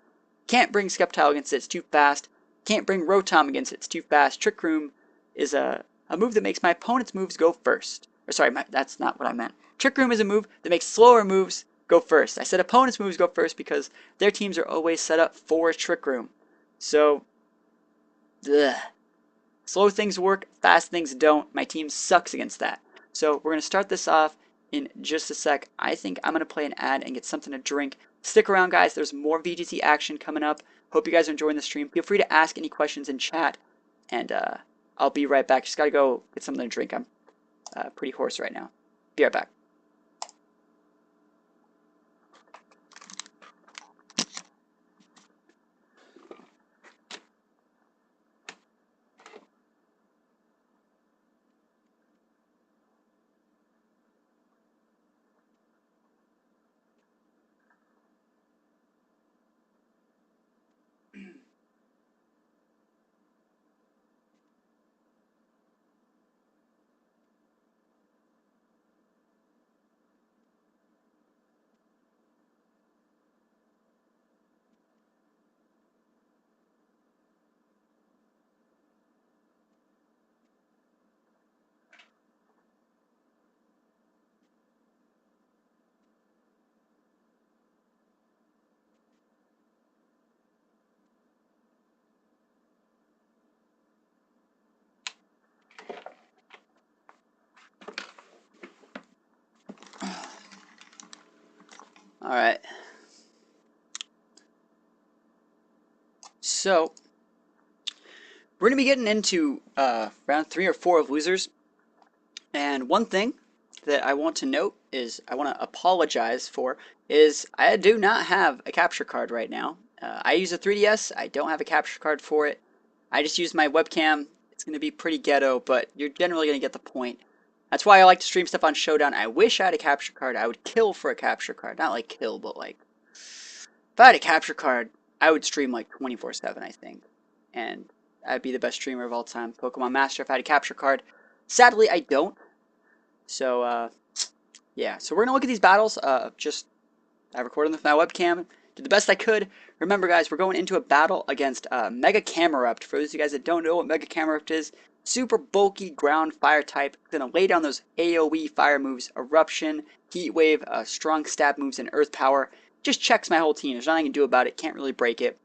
Can't bring Skeptile against it, it's too fast. Can't bring Rotom against it, it's too fast. Trick Room is a move that makes my opponent's moves go first. Or sorry, that's not what I meant. Trick Room is a move that makes slower moves go first. I said opponent's moves go first because their teams are always set up for Trick Room. So, ugh. Slow things work, fast things don't. My team sucks against that. So we're going to start this off in just a sec. I think I'm going to play an ad and get something to drink. Stick around, guys. There's more VGC action coming up. Hope you guys are enjoying the stream. Feel free to ask any questions in chat, and I'll be right back. Just got to go get something to drink. I'm pretty hoarse right now. Be right back. Alright. So, we're going to be getting into round 3 or 4 of losers. And one thing that I want to note is I want to apologize for is I do not have a capture card right now. I use a 3DS. I don't have a capture card for it. I just use my webcam. It's going to be pretty ghetto, but you're generally going to get the point. That's why I like to stream stuff on Showdown. I wish I had a capture card. I would kill for a capture card. Not like kill, but like if I had a capture card, I would stream like 24/7, I think. And I'd be the best streamer of all time. Pokemon Master if I had a capture card. Sadly, I don't. So, yeah. So we're going to look at these battles. I recorded them with my webcam. Did the best I could. Remember, guys, we're going into a battle against Mega Camerupt. For those of you guys that don't know what Mega Camerupt is, super bulky ground fire type. Going to lay down those AoE fire moves, Eruption, Heat Wave, strong stab moves, and Earth Power. Just checks my whole team. There's nothing I can do about it. Can't really break it.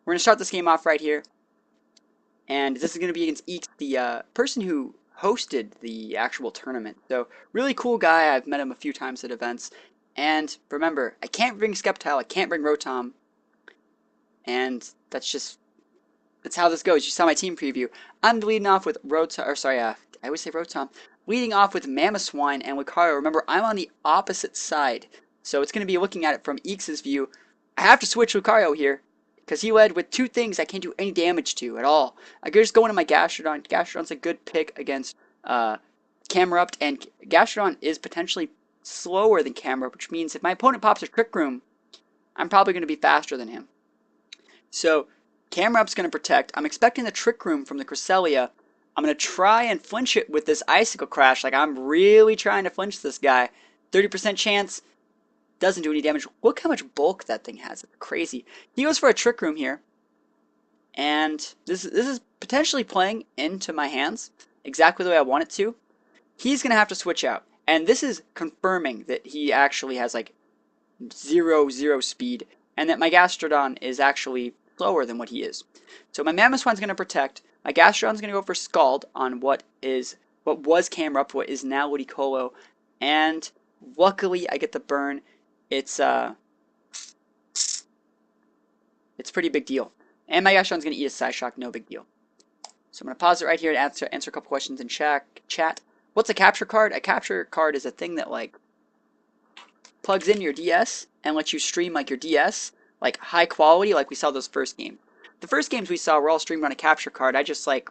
We're going to start this game off right here. And this is going to be against Eakes, the person who hosted the actual tournament. So, really cool guy. I've met him a few times at events. And remember, I can't bring Skeptile, I can't bring Rotom. And that's how this goes. You saw my team preview. I'm leading off with I always say Rotom. Leading off with Mamoswine and Lucario. Remember, I'm on the opposite side. So it's going to be looking at it from Eakes' view. I have to switch Lucario here, because he led with 2 things I can't do any damage to at all. I could just go into my Gastrodon. Gastrodon's a good pick against Camerupt, and Gastrodon is potentially slower than Camerupt, which means if my opponent pops a Trick Room, I'm probably going to be faster than him. So Camerupt's going to protect. I'm expecting the Trick Room from the Cresselia. I'm going to try and flinch it with this Icicle Crash. Like, I'm really trying to flinch this guy. 30% chance. Doesn't do any damage. Look how much bulk that thing has. It's crazy. He goes for a Trick Room here. And this is potentially playing into my hands exactly the way I want it to. He's going to have to switch out. And this is confirming that he actually has like 0 speed, and that my Gastrodon is actually slower than what he is. So my Mamoswine's going to protect. My Gastrodon's going to go for Scald on what was Camerupt, what is now Ludicolo, and luckily I get the burn. It's pretty big deal. And my Gastrodon's going to eat a Psyshock, no big deal. So I'm going to pause it right here to answer a couple questions in chat. What's a capture card? A capture card is a thing that like plugs in your DS and lets you stream like your DS, like high quality, like we saw those first games. The first games we saw were all streamed on a capture card. I just like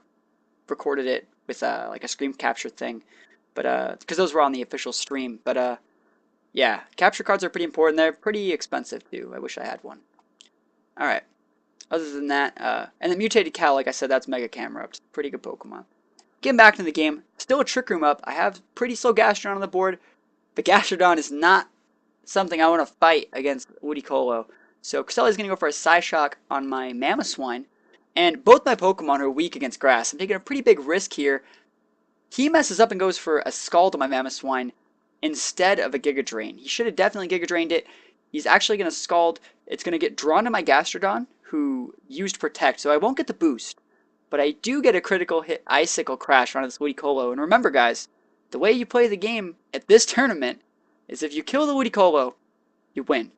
recorded it with like a screen capture thing, but because those were on the official stream. But yeah, capture cards are pretty important. They're pretty expensive too. I wish I had one. All right. Other than that, and the mutated cow, like I said, that's Mega Camerupt. Pretty good Pokemon. Getting back to the game, still a Trick Room up. I have pretty slow Gastrodon on the board, but Gastrodon is not something I want to fight against Ludicolo. So Cresselia is going to go for a Psyshock on my Mamoswine, and both my Pokemon are weak against grass. I'm taking a pretty big risk here. He messes up and goes for a Scald on my Mamoswine instead of a Giga Drain. He should have definitely Giga Drained it. He's actually going to Scald. It's going to get drawn to my Gastrodon, who used Protect, so I won't get the boost. But I do get a critical hit Icicle Crash on this Ludicolo. And remember, guys, the way you play the game at this tournament is if you kill the Ludicolo, you win.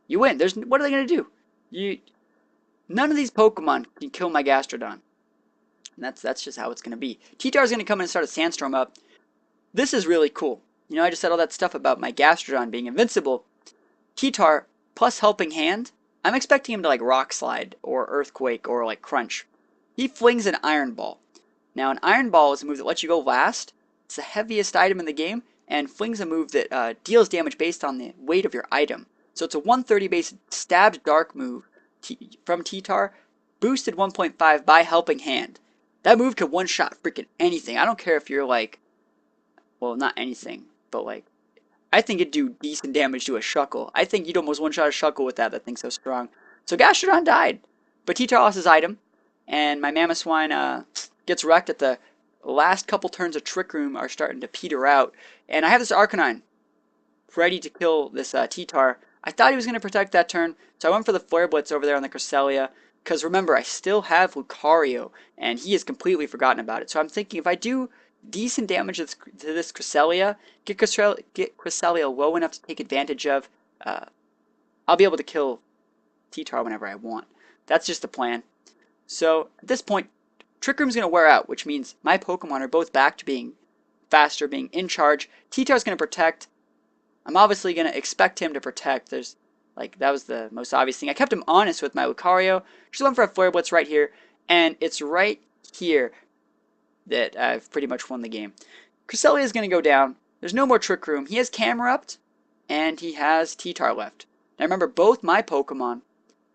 You win. What are they going to do? None of these Pokemon can kill my Gastrodon. And that's just how it's going to be. T-Tar is going to come in and start a Sandstorm up. This is really cool. You know, I just said all that stuff about my Gastrodon being invincible. T-Tar plus Helping Hand, I'm expecting him to like Rock Slide or Earthquake or like Crunch. He flings an Iron Ball. Now an Iron Ball is a move that lets you go last. It's the heaviest item in the game, and flings a move that deals damage based on the weight of your item. So it's a 130 base stabbed dark move from T-Tar, boosted 1.5 by Helping Hand. That move could one-shot freaking anything. I don't care if you're like, well, not anything, but like, I think it'd do decent damage to a Shuckle. I think you'd almost one-shot a Shuckle with that thing's so strong. So Gastrodon died, but T-Tar lost his item, and my Mamoswine gets wrecked at the last couple turns of Trick Room are starting to peter out. And I have this Arcanine ready to kill this T-Tar. I thought he was going to protect that turn, so I went for the Flare Blitz over there on the Cresselia. Because remember, I still have Lucario, and he has completely forgotten about it. So I'm thinking if I do decent damage to this Cresselia, get Cresselia low enough to take advantage of, I'll be able to kill T-Tar whenever I want. That's just the plan. So at this point, Trick Room's going to wear out, which means my Pokemon are both back to being faster, being in charge. T-Tar's going to protect. I'm obviously going to expect him to protect. That was the most obvious thing. I kept him honest with my Lucario. Just went for a Flare Blitz right here, and it's right here that I've pretty much won the game. Cresselia is going to go down. There's no more Trick Room. He has Camerupt, and he has T-Tar left. Now remember, both my Pokemon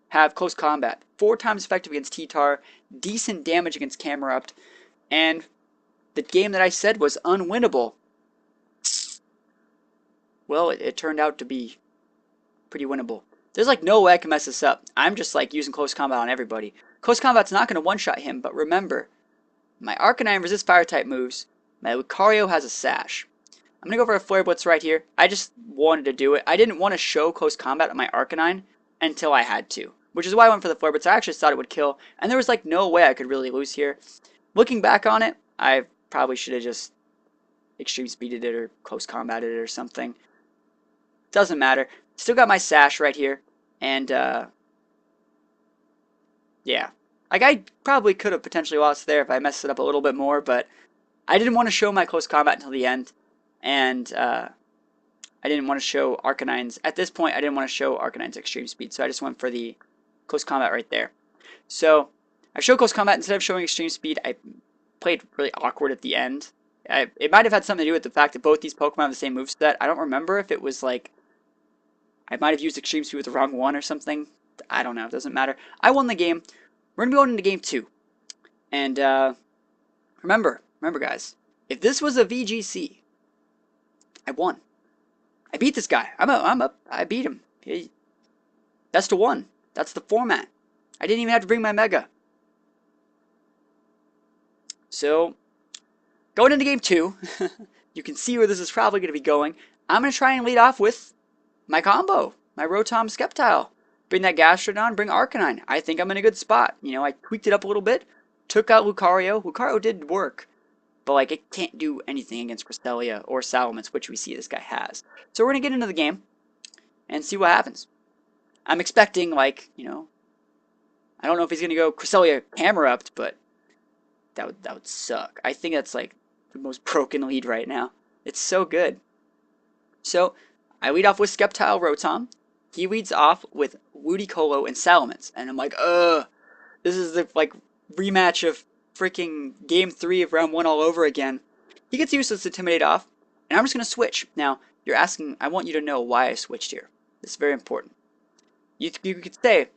have Close Combat. 4 times effective against T-Tar, decent damage against Camerupt, and the game that I said was unwinnable, well, it turned out to be pretty winnable. There's like no way I can mess this up. I'm just like using Close Combat on everybody. Close Combat's not going to one-shot him, but remember, my Arcanine resists Fire-type moves. My Lucario has a Sash. I'm going to go for a Flare Blitz right here. I just wanted to do it. I didn't want to show Close Combat on my Arcanine until I had to, which is why I went for the Flare Blitz. I actually thought it would kill, and there was like no way I could really lose here. Looking back on it, I probably should have just Extreme Speeded it or Close Combated it or something. Doesn't matter. Still got my Sash right here, and yeah. Like, I probably could have potentially lost there if I messed it up a little bit more, but I didn't want to show my Close Combat until the end, and I didn't want to show Arcanine's, at this point, I didn't want to show Arcanine's Extreme Speed, so I just went for the Close Combat right there. So, I showed Close Combat instead of showing Extreme Speed. I played really awkward at the end. It might have had something to do with the fact that both these Pokemon have the same moveset. I don't remember if it was like, I might have used Extreme Speed with the wrong one or something. I don't know, it doesn't matter. I won the game. We're going to be going into game 2. And remember, Remember, guys, if this was a VGC, I won. I beat this guy. I beat him. That's the one. That's the format. I didn't even have to bring my Mega. So, going into game 2, you can see where this is probably going to be going. I'm going to try and lead off with my combo, my Rotom Sceptile. Bring that Gastrodon, bring Arcanine. I think I'm in a good spot. You know, I tweaked it up a little bit, took out Lucario. Lucario did work, but like it can't do anything against Cresselia or Salamence, which we see this guy has. So we're going to get into the game and see what happens. I'm expecting, like, you know, I don't know if he's going to go Cresselia Camerupt, but that would suck. I think that's like the most broken lead right now. It's so good. So I lead off with Sceptile Rotom. He leads off with Ludicolo and Salamence, and I'm like, this is the like rematch of freaking game 3 of round 1 all over again. He gets Useless Intimidate off, and I'm just gonna switch. Now you're asking, I want you to know why I switched here. This is very important. You could say,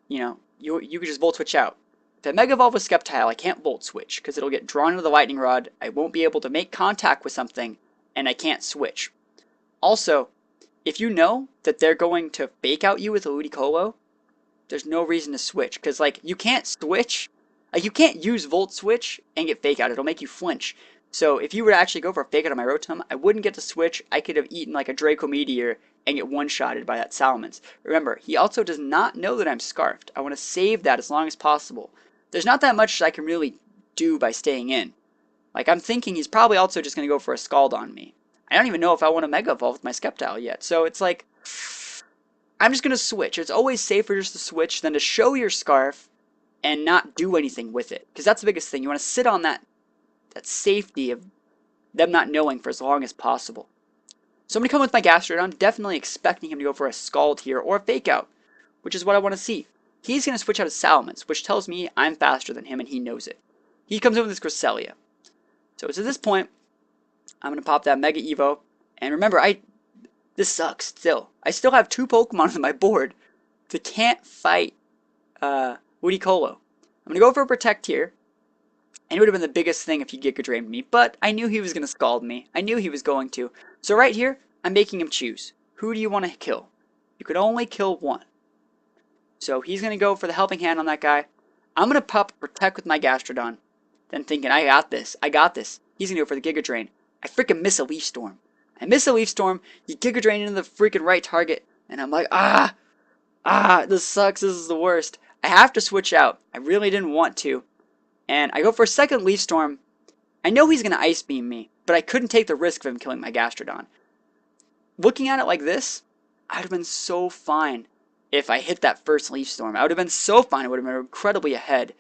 you know, you could just Volt Switch out. If I Mega Evolve with Sceptile, I can't Volt Switch because it'll get drawn into the Lightning Rod. I won't be able to make contact with something, and I can't switch. Also, if you know that they're going to fake out you with a Ludicolo, there's no reason to switch. Because, like, you can't switch. Like, you can't use Volt Switch and get fake out. It'll make you flinch. So, if you were to actually go for a fake out on my Rotom, I wouldn't get to switch. I could have eaten, like, a Draco Meteor and get one-shotted by that Salamence. Remember, he also does not know that I'm Scarfed. I want to save that as long as possible. There's not that much I can really do by staying in. Like, I'm thinking he's probably also just going to go for a Scald on me. I don't even know if I want to Mega Evolve with my Sceptile yet. So it's like, I'm just going to switch. It's always safer just to switch than to show your Scarf and not do anything with it. Because that's the biggest thing. You want to sit on that safety of them not knowing for as long as possible. So I'm going to come with my Gastrodon, definitely expecting him to go for a Scald here or a Fake Out, which is what I want to see. He's going to switch out of Salamence, which tells me I'm faster than him and he knows it. He comes in with his Cresselia. So to this point, I'm going to pop that Mega Evo. And remember, this sucks still. I still have 2 Pokemon on my board that can't fight Ludicolo. I'm going to go for a Protect here. And it would have been the biggest thing if he Giga Drained me. But I knew he was going to Scald me. I knew he was going to. So right here, I'm making him choose. Who do you want to kill? You could only kill one. So he's going to go for the Helping Hand on that guy. I'm going to pop Protect with my Gastrodon. Then thinking, I got this. I got this. He's going to go for the Giga Drain. I freaking miss a Leaf Storm. I miss a Leaf Storm. You Giga Drain into the freaking right target. And I'm like, this sucks. This is the worst. I have to switch out. I really didn't want to. And I go for a second Leaf Storm. I know he's going to Ice Beam me, but I couldn't take the risk of him killing my Gastrodon. Looking at it like this, I'd have been so fine if I hit that first Leaf Storm. I would have been so fine. I would have been incredibly ahead.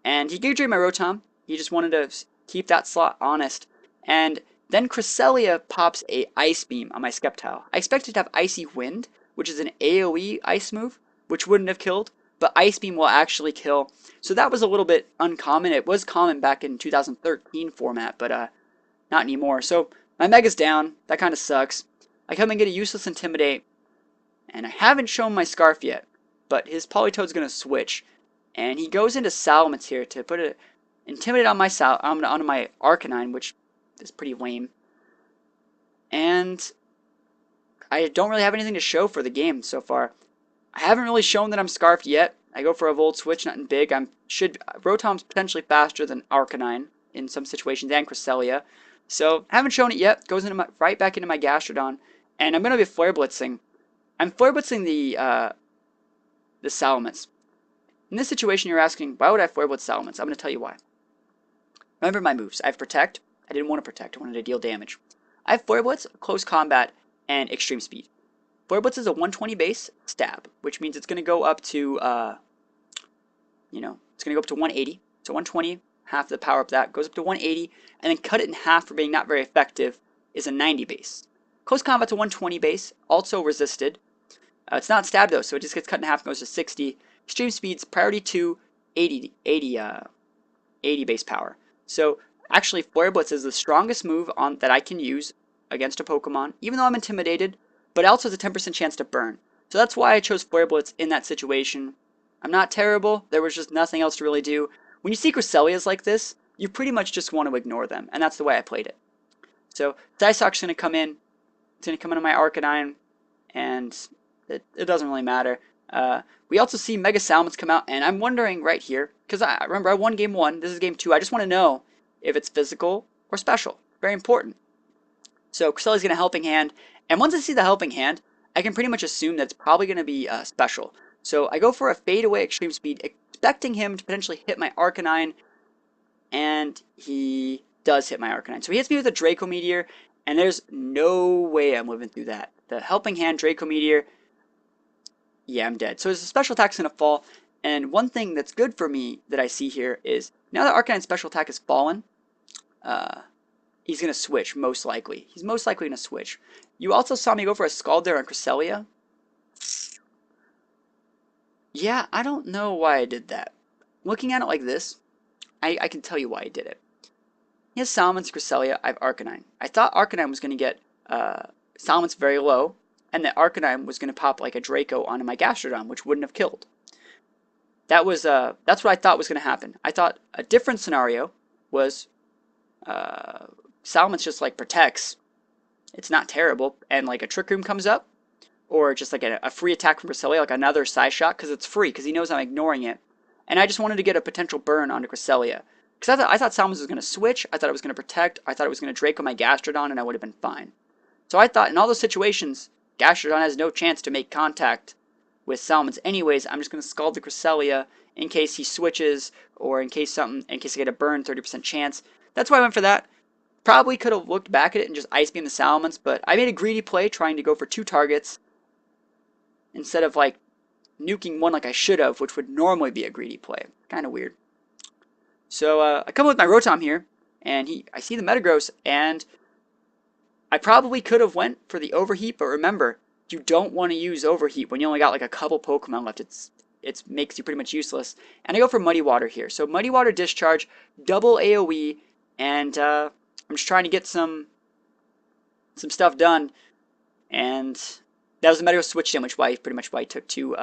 And he Giga Drained my Rotom. He just wanted to keep that slot honest. And then Cresselia pops a Ice Beam on my Sceptile. I expected to have Icy Wind, which is an AoE ice move, which wouldn't have killed, but Ice Beam will actually kill. So that was a little bit uncommon. It was common back in 2013 format, but not anymore. So my Mega's down. That kind of sucks. I come and get a Useless Intimidate, and I haven't shown my Scarf yet, but his Politoed's going to switch. And he goes into Salamence here to put an Intimidate on my onto my Arcanine, which is pretty lame. And I don't really have anything to show for the game so far. I haven't really shown that I'm Scarfed yet. I go for a Volt Switch, nothing big. Rotom's potentially faster than Arcanine in some situations, and Cresselia. So, haven't shown it yet. Goes into right back into my Gastrodon. And I'm going to be Flare Blitzing. I'm Flare Blitzing the Salamence. In this situation, you're asking, why would I Flare Blitz Salamence? I'm going to tell you why. Remember my moves. I have Protect. I didn't want to Protect. I wanted to deal damage. I have Flare Blitz, Close Combat, and Extreme Speed. Flare Blitz is a 120 base stab, which means it's going to go up to, it's going to go up to 180. So 120, half the power up that, goes up to 180, and then cut it in half for being not very effective is a 90 base. Close Combat's a 120 base, also resisted. It's not stab though, so it just gets cut in half and goes to 60. Extreme Speed's priority 2, 80 base power. So actually, Flare Blitz is the strongest move that I can use against a Pokemon, even though I'm intimidated, but it also has a 10% chance to burn. So that's why I chose Flare Blitz in that situation. I'm not terrible. There was just nothing else to really do. When you see Cresselias like this, you pretty much just want to ignore them, and that's the way I played it. So THATSAplusOne's going to come in. It's going to come into my Arcanine, and it doesn't really matter. We also see Mega Salamence come out, and I'm wondering right here, because I remember I won game 1, this is game 2, I just want to know if it's physical or special. Very important. So Cressella's going to Helping Hand, and once I see the Helping Hand, I can pretty much assume that it's probably going to be special. So I go for a Fade Away Extreme Speed, expecting him to potentially hit my Arcanine, and he does hit my Arcanine. So he hits me with a Draco Meteor, and there's no way I'm living through that. The Helping Hand Draco Meteor, yeah, I'm dead. So his special attack's going to fall, and one thing that's good for me that I see here is, now that Arcanine's special attack has fallen, he's going to switch, most likely. He's most likely going to switch. You also saw me go for a Scald there on Cresselia. Yeah, I don't know why I did that. Looking at it like this, I can tell you why I did it. He has Salamence, Cresselia, I have Arcanine. I thought Arcanine was going to get Salamence very low, and that Arcanine was going to pop like a Draco onto my Gastrodon, which wouldn't have killed. That's what I thought was going to happen. I thought a different scenario was Salamence just like protects. It's not terrible, and like a Trick Room comes up, or just like a free attack from Cresselia, like another Psy Shock, because it's free, because he knows I'm ignoring it. And I just wanted to get a potential burn onto Cresselia. Because I thought Salamence was going to switch, I thought it was going to protect, I thought it was going to Draco my Gastrodon, and I would have been fine. So I thought in all those situations, Gastrodon has no chance to make contact with Salamence anyways. I'm just going to Scald the Cresselia in case he switches, or in case I get a burn, 30% chance. That's why I went for that. Probably could have looked back at it and just Ice Beam the Salamence, but I made a greedy play trying to go for 2 targets instead of like nuking one like I should have, which would normally be a greedy play. Kind of weird. So I come with my Rotom here, and I see the Metagross, and I probably could have went for the Overheat, but remember, you don't want to use Overheat when you only got like a couple Pokemon left. It makes you pretty much useless. And I go for Muddy Water here. So Muddy Water Discharge, double AoE, and I'm just trying to get some stuff done. And that was the Metagross switched in, which pretty much why he took 2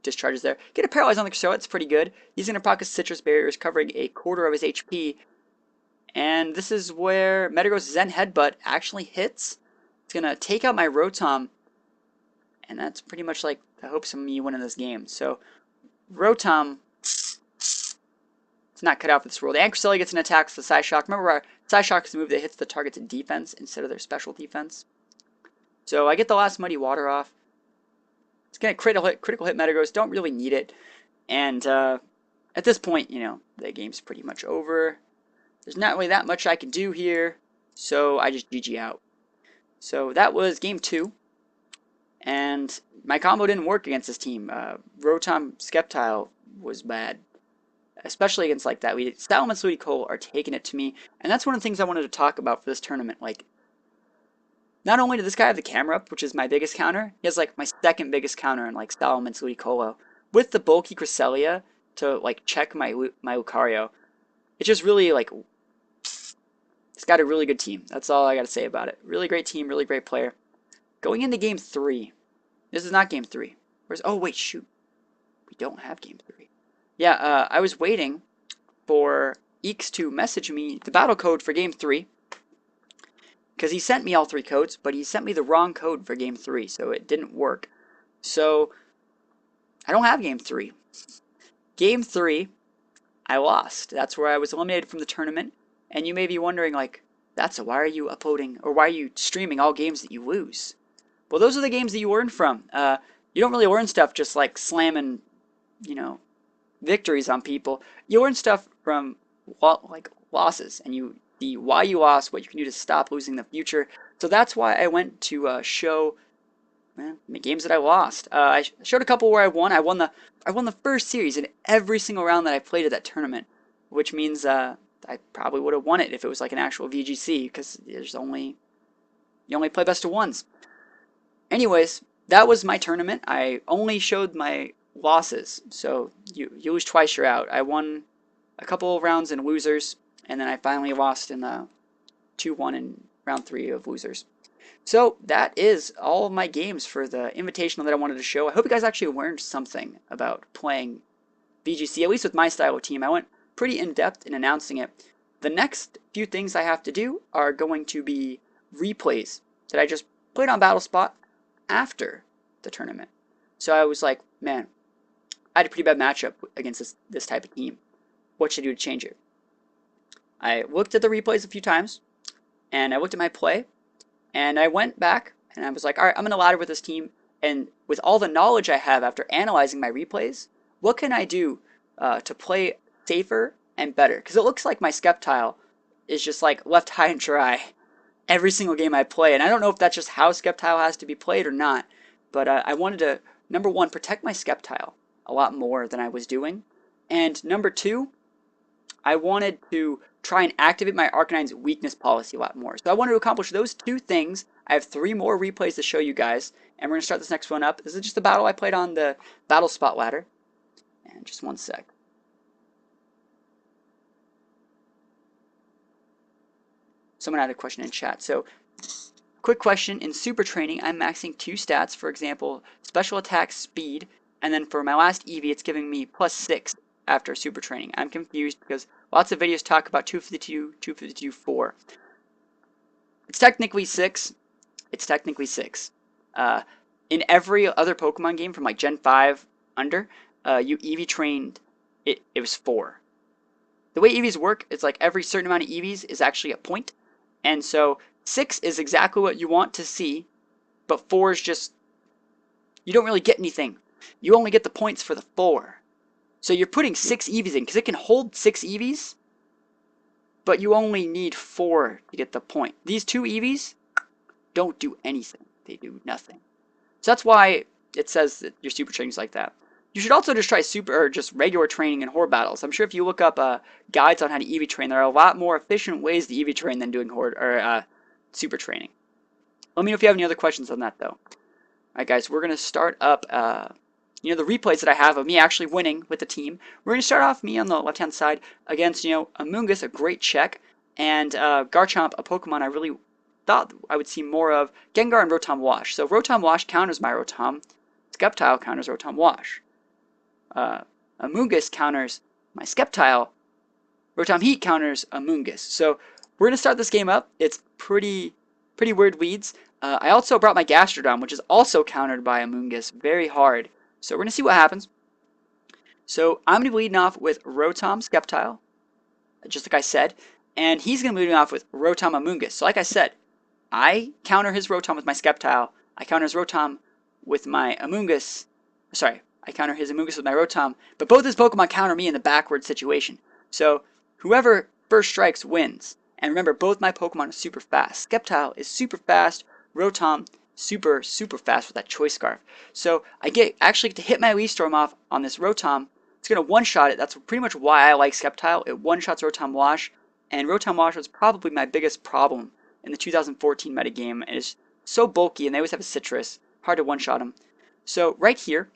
discharges there. Get a Paralyze on the Cresselia, that's pretty good. He's going to proc his Citrus Barriers, covering a quarter of his HP. And this is where Metagross Zen Headbutt actually hits. It's going to take out my Rotom. And that's pretty much like the hopes of me winning this game. So, Rotom, it's not cut out for this world. And Cresselia gets an attack with the Psy Shock. Remember, our Psy Shock is a move that hits the target's defense instead of their special defense. So, I get the last Muddy Water off. It's going to critical hit Metagross. Don't really need it. And at this point, you know, the game's pretty much over. There's not really that much I can do here. So I just GG out. So that was game 2. And my combo didn't work against this team. Rotom Sceptile was bad. Especially against like that. Salamence and Ludicolo are taking it to me. And that's one of the things I wanted to talk about for this tournament. Like, not only did this guy have the camera up, which is my biggest counter, he has like my second biggest counter in like Salamence and Ludicolo. With the bulky Cresselia to like check my Lucario. It's just really like, it's got a really good team. That's all I got to say about it. Really great team, really great player. Going into game 3. This is not game 3. Oh wait, shoot. We don't have game 3. Yeah, I was waiting for Eakes to message me the battle code for game 3. Because he sent me all 3 codes, but he sent me the wrong code for game 3, so it didn't work. So, I don't have game 3. Game 3, I lost. That's where I was eliminated from the tournament. And you may be wondering, like, why are you uploading, or why are you streaming all games that you lose? Well, those are the games that you learn from. You don't really learn stuff just like slamming, you know, victories on people. You learn stuff from, like, losses. And you see why you lost, what you can do to stop losing in the future. So that's why I went to show the games that I lost. I showed a couple where I won. I won the first series in every single round that I played at that tournament, which means I probably would have won it if it was like an actual VGC, because you only play best of 1s. Anyways, that was my tournament. I only showed my losses, so you lose twice, you're out. I won a couple of rounds in losers, and then I finally lost in the 2-1 in round 3 of losers. So that is all of my games for the Invitational that I wanted to show. I hope you guys actually learned something about playing VGC, at least with my style of team. I went pretty in-depth in announcing it. the next few things I have to do are going to be replays that I just played on Battle Spot after the tournament. So I was like, man, I had a pretty bad matchup against this type of team. What should I do to change it? I looked at the replays a few times, and I looked at my play, and I went back, and I was like, all right, I'm going to ladder with this team, and with all the knowledge I have after analyzing my replays, what can I do to play safer and better? Because it looks like my Skeptile is just like left high and dry every single game I play, and I don't know if that's just how Skeptile has to be played or not, but I wanted to, number one, protect my Skeptile a lot more than I was doing, and number two, I wanted to try and activate my Arcanine's weakness policy a lot more. So I wanted to accomplish those two things. I have 3 more replays to show you guys, and we're going to start this next one up. This is just a battle I played on the Battle Spot ladder. And just one sec. Someone had a question in chat. So, quick question. In Super Training, I'm maxing 2 stats. For example, Special Attack, Speed, and then for my last Eevee, it's giving me +6 after Super Training. I'm confused because lots of videos talk about 252, 252, 4. It's technically 6. It's technically 6. In every other Pokemon game from like Gen 5 under, you Eevee trained, it was 4. The way Eevees work, it's like every certain amount of Eevees is actually a point. And so 6 is exactly what you want to see, but 4 is just, you don't really get anything. You only get the points for the 4. So you're putting 6 Eevees in, because it can hold 6 Eevees, but you only need 4 to get the point. These 2 Eevees don't do anything. They do nothing. So that's why it says that your super training's like that. You should also just try super, or just regular training in horde battles. I'm sure if you look up guides on how to Eevee train, there are a lot more efficient ways to Eevee train than doing horde or super training. Let me know if you have any other questions on that, though. Alright, guys, we're going to start up the replays that I have of me actually winning with the team. We're going to start off me on the left-hand side against, Amoonguss, a great check, and Garchomp, a Pokemon I really thought I would see more of, Gengar and Rotom Wash. So Rotom Wash counters my Rotom, Skeptile counters Rotom Wash. Amoonguss counters my Skeptile, Rotom Heat counters Amoonguss. So we're going to start this game up. It's pretty weird leads. I also brought my Gastrodon, which is also countered by Amoonguss very hard. So we're going to see what happens. So I'm going to be leading off with Rotom Skeptile, just like I said. And he's going to be leading off with Rotom Amoonguss. So like I said, I counter his Rotom with my Skeptile. I counter his Rotom with my Amoonguss. Sorry, I counter his Amoonguss with my Rotom. But both his Pokemon counter me in the backward situation. So whoever first strikes wins. And remember, both my Pokemon are super fast. Skeptile is super fast. Rotom super fast with that Choice Scarf. So I actually get to hit my Leaf Storm off on this Rotom. It's going to one-shot it. That's pretty much why I like Skeptile. It one-shots Rotom Wash. And Rotom Wash was probably my biggest problem in the 2014 metagame. It is so bulky, and they always have a Citrus. Hard to one-shot him. So right here,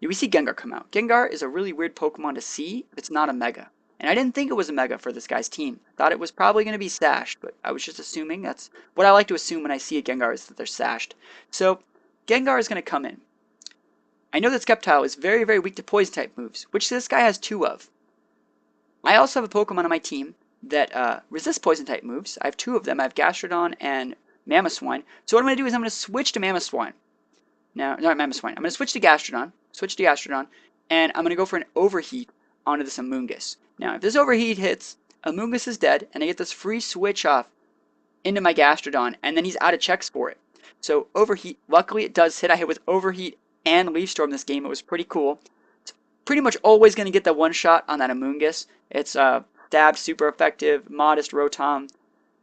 we see Gengar come out. Gengar is a really weird Pokemon to see if it's not a Mega. And I didn't think it was a Mega for this guy's team. I thought it was probably going to be Sashed, but I was just assuming. That's what I like to assume when I see a Gengar, is that they're Sashed. So Gengar is going to come in. I know that Skeptile is very weak to Poison-type moves, which this guy has 2 of. I also have a Pokemon on my team that resists Poison-type moves. I have 2 of them. I have Gastrodon and Mamoswine. So what I'm going to do is I'm going to switch to Mamoswine. Now, not Mamoswine. I'm going to switch to Gastrodon. And I'm going to go for an Overheat onto this Amoonguss. Now, if this Overheat hits, Amoonguss is dead, and I get this free switch off into my Gastrodon, and then he's out of checks for it. So, Overheat, luckily it does hit. I hit with Overheat and Leaf Storm this game. It was pretty cool. It's pretty much always going to get the one shot on that Amoonguss. It's Stab, super effective, modest Rotom.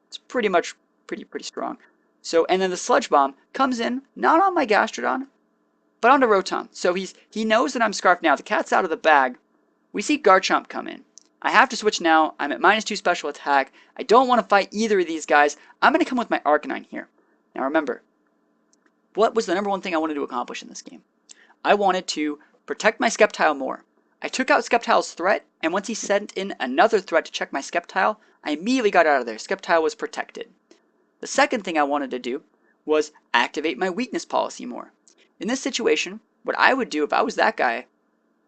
It's pretty much pretty strong. So, and then the Sludge Bomb comes in, not on my Gastrodon, but onto Rotom. So he knows that I'm Scarfed now. The cat's out of the bag. We see Garchomp come in. I have to switch now. I'm at -2 special attack. I don't want to fight either of these guys. I'm going to come with my Arcanine here. Now remember, what was the number one thing I wanted to accomplish in this game? I wanted to protect my Skeptile more. I took out Skeptile's threat, and once he sent in another threat to check my Skeptile, I immediately got out of there. Skeptile was protected. The second thing I wanted to do was activate my weakness policy more. In this situation, what I would do if I was that guy,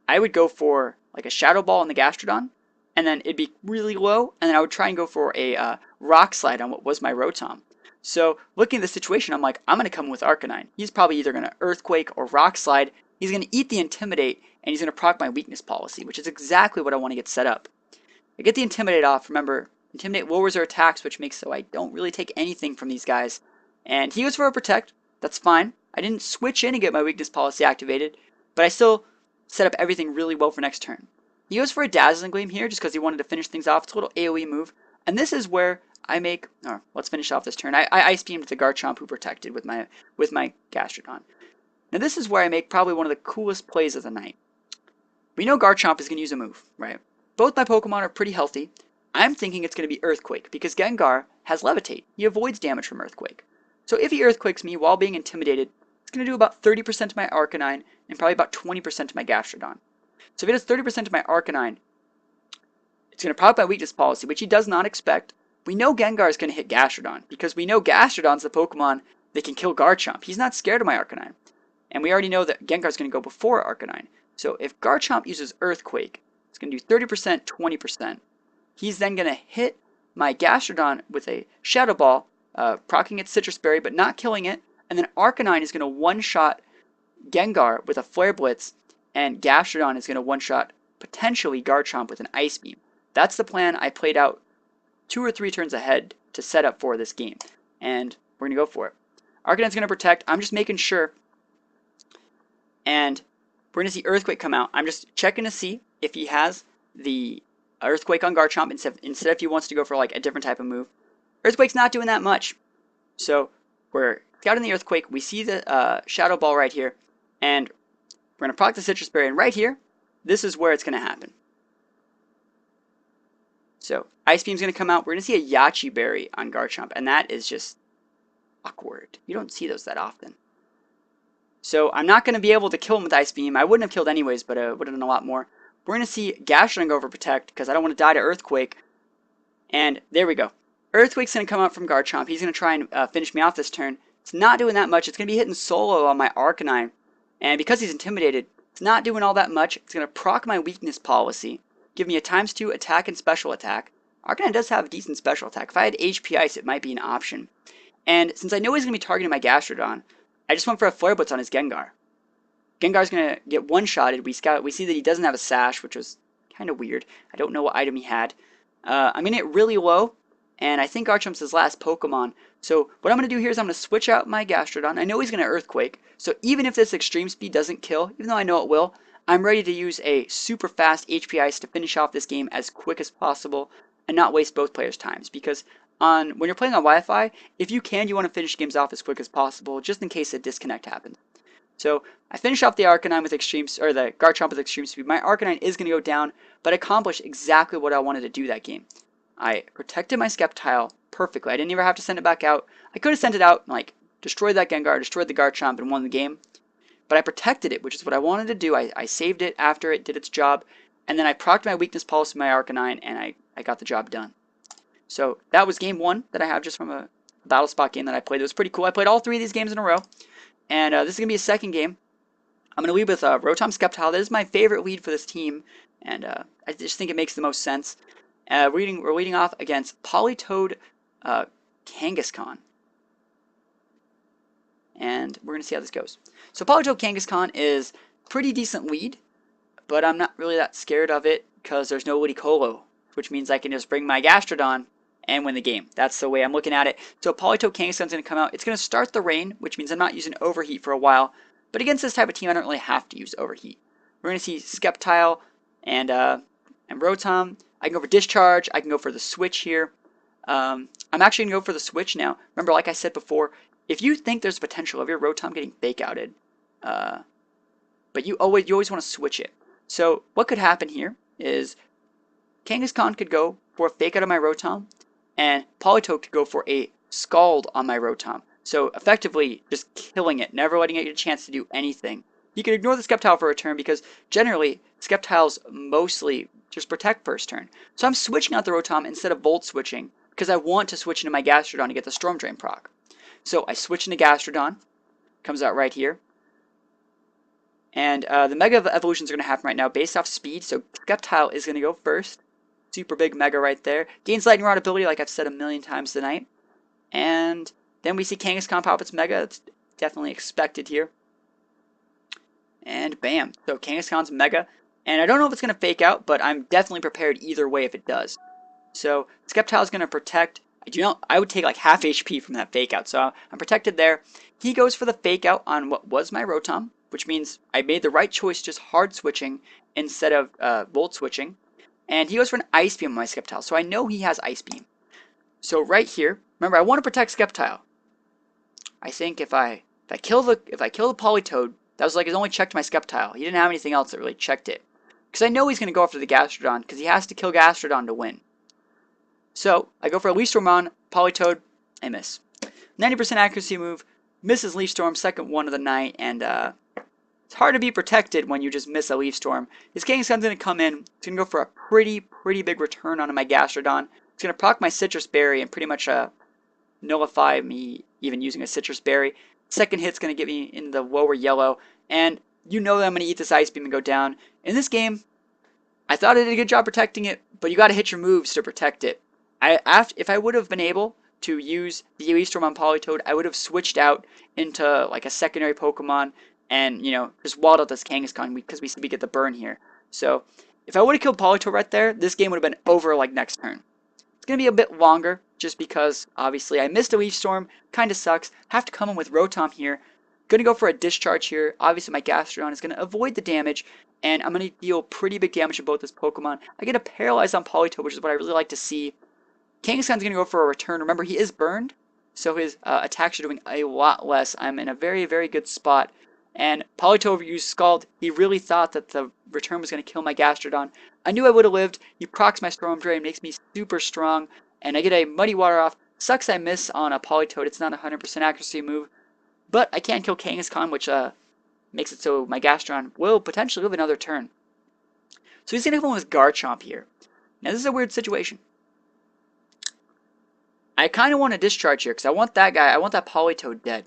I would go for like a Shadow Ball on the Gastrodon, and then it'd be really low, and then I would try and go for a Rock Slide on what was my Rotom. So looking at the situation, I'm like, I'm going to come with Arcanine. He's probably either going to Earthquake or Rock Slide. He's going to eat the Intimidate, and he's going to proc my Weakness Policy, which is exactly what I want to get set up. I get the Intimidate off. Remember, Intimidate lowers their attacks, which makes so I don't really take anything from these guys. And he goes for a Protect. That's fine. I didn't switch in and get my Weakness Policy activated, but I still set up everything really well for next turn. He goes for a Dazzling Gleam here just because he wanted to finish things off. It's a little AoE move. And this is where I make... Oh, let's finish off this turn. I Ice Beamed the Garchomp who protected with my Gastrodon. Now this is where I make probably one of the coolest plays of the night. We know Garchomp is going to use a move, right? Both my Pokemon are pretty healthy. I'm thinking it's going to be Earthquake because Gengar has Levitate. He avoids damage from Earthquake. So if he Earthquakes me while being intimidated, it's going to do about 30% to my Arcanine and probably about 20% to my Gastrodon. So if it does 30% to my Arcanine, it's going to prop my Weakness Policy, which he does not expect. We know Gengar is going to hit Gastrodon because we know Gastrodon's the Pokemon that can kill Garchomp. He's not scared of my Arcanine. And we already know that Gengar is going to go before Arcanine. So if Garchomp uses Earthquake, it's going to do 30%, 20%. He's then going to hit my Gastrodon with a Shadow Ball, proccing its Citrus Berry, but not killing it. And then Arcanine is going to one-shot Gengar with a Flare Blitz, and Gastrodon is going to one-shot potentially Garchomp with an Ice Beam. That's the plan I played out 2 or 3 turns ahead to set up for this game. And we're going to go for it. Arcanine's going to protect. I'm just making sure. And we're going to see Earthquake come out. I'm just checking to see if he has the Earthquake on Garchomp instead if he wants to go for like a different type of move. Earthquake's not doing that much. So we're scouting the Earthquake. We see the Shadow Ball right here. And we're going to proc the Citrus Berry. And right here, this is where it's going to happen. So Ice Beam's going to come out. We're going to see a Yachi Berry on Garchomp. And that is just awkward. You don't see those that often. So I'm not going to be able to kill him with Ice Beam. I wouldn't have killed anyways, but would have done a lot more. We're going to see Gastrodon go for Protect because I don't want to die to Earthquake. And there we go. Earthquake's going to come out from Garchomp. He's going to try and finish me off this turn. It's not doing that much. It's going to be hitting solo on my Arcanine. And because he's intimidated, it's not doing all that much. It's going to proc my Weakness Policy, give me a ×2 attack and special attack. Arcanine does have a decent special attack. If I had HP Ice, it might be an option. And since I know he's going to be targeting my Gastrodon, I just went for a Flare Blitz on his Gengar. Gengar's going to get one-shotted. We see that he doesn't have a Sash, which was kind of weird. I don't know what item he had. I'm going to hit really low, and I think Garchomp's his last Pokemon. So what I'm going to do here is I'm going to switch out my Gastrodon. I know he's going to Earthquake, so even if this Extreme Speed doesn't kill, even though I know it will, I'm ready to use a super fast HP Ice to finish off this game as quick as possible and not waste both players' times. Because when you're playing on Wi-Fi, if you can, you want to finish games off as quick as possible, just in case a disconnect happens. So I finish off the Arcanine with the Garchomp with Extreme Speed. My Arcanine is going to go down, but I accomplished exactly what I wanted to do that game. I protected my Sceptile perfectly. I didn't even have to send it back out. I could have sent it out and like destroyed that Gengar, destroyed the Garchomp, and won the game. But I protected it, which is what I wanted to do. I saved it after it did its job, and then I procced my Weakness Policy with my Arcanine, and I got the job done. So that was game 1 that I have just from a Battle Spot game that I played. It was pretty cool. I played all 3 of these games in a row. And this is going to be a second game. I'm going to lead with Rotom Sceptile. That is my favorite lead for this team. And I just think it makes the most sense. We're leading off against Politoed Kangaskhan. And we're going to see how this goes. So Politoed Kangaskhan is pretty decent lead. But I'm not really that scared of it because there's no Ludicolo, which means I can just bring my Gastrodon and win the game. That's the way I'm looking at it. So Politoed Kangaskhan's going to come out. It's going to start the rain, which means I'm not using Overheat for a while. But against this type of team, I don't really have to use Overheat. We're going to see Sceptile and Rotom. I can go for Discharge. I can go for the Switch here. I'm actually going to go for the Switch now. Remember, like I said before, if you think there's potential of your Rotom getting Fake Outed, but you always want to switch it. So what could happen here is Kangaskhan could go for a Fake Out of my Rotom, and Politoed could go for a Scald on my Rotom. So effectively just killing it, never letting it get a chance to do anything. You can ignore the Sceptile for a turn because generally Sceptiles mostly just protect first turn. So I'm switching out the Rotom instead of Volt switching because I want to switch into my Gastrodon to get the Storm Drain proc. So I switch into Gastrodon, comes out right here. And the Mega Evolutions are going to happen right now based off speed, so Sceptile is going to go first. super big Mega right there. Gains Lightning Rod ability, like I've said a million times tonight. And then we see Kangaskhan pop its Mega. It's definitely expected here. And bam. So Kangaskhan's Mega. And I don't know if it's going to fake out, but I'm definitely prepared either way if it does. So Sceptile's going to protect. I would take like half HP from that fake out, so I'm protected there. He goes for the fake out on what was my Rotom, which means I made the right choice just hard switching instead of Volt switching. And he goes for an Ice Beam on my Sceptile, so I know he has Ice Beam. So right here, remember I want to protect Sceptile. I think if I kill the Politoed, that was like his only check to my Sceptile. He didn't have anything else that really checked it. Because I know he's going to go after the Gastrodon, because he has to kill Gastrodon to win. So, I go for a Leaf Storm on Politoed, I miss. 90% accuracy move, misses Leaf Storm, second one of the night, and it's hard to be protected when you just miss a Leaf Storm. His Kangaskhan's going to come in, it's going to go for a pretty big return on my Gastrodon. It's going to proc my Citrus Berry and pretty much nullify me even using a Citrus Berry. Second hit's going to get me in the lower yellow, and you know that I'm going to eat this Ice Beam and go down. In this game, I thought I did a good job protecting it, but you got to hit your moves to protect it. If I would have been able to use the Leaf Storm on Politoed, I would have switched out into like a secondary Pokemon and, just walled out this Kangaskhan because we get the burn here. So, if I would have killed Politoed right there, this game would have been over like next turn. It's going to be a bit longer just because, obviously, I missed a Leaf Storm. Kind of sucks. Have to come in with Rotom here. Going to go for a Discharge here. Obviously, my Gastrodon is going to avoid the damage, and I'm going to deal pretty big damage to both this Pokemon. I get a Paralyze on Politoed, which is what I really like to see. Kangaskhan's going to go for a return. Remember, he is burned, so his attacks are doing a lot less. I'm in a very good spot. And Politoed used Scald. He really thought that the return was going to kill my Gastrodon. I knew I would have lived. He procs my Storm Drain, makes me super strong, and I get a Muddy Water off. Sucks I miss on a Politoed. It's not a 100% accuracy move, but I can kill Kangaskhan, which makes it so my Gastrodon will potentially live another turn. So he's going to come in with Garchomp here. Now this is a weird situation. I kind of want to Discharge here because I want that Politoed dead.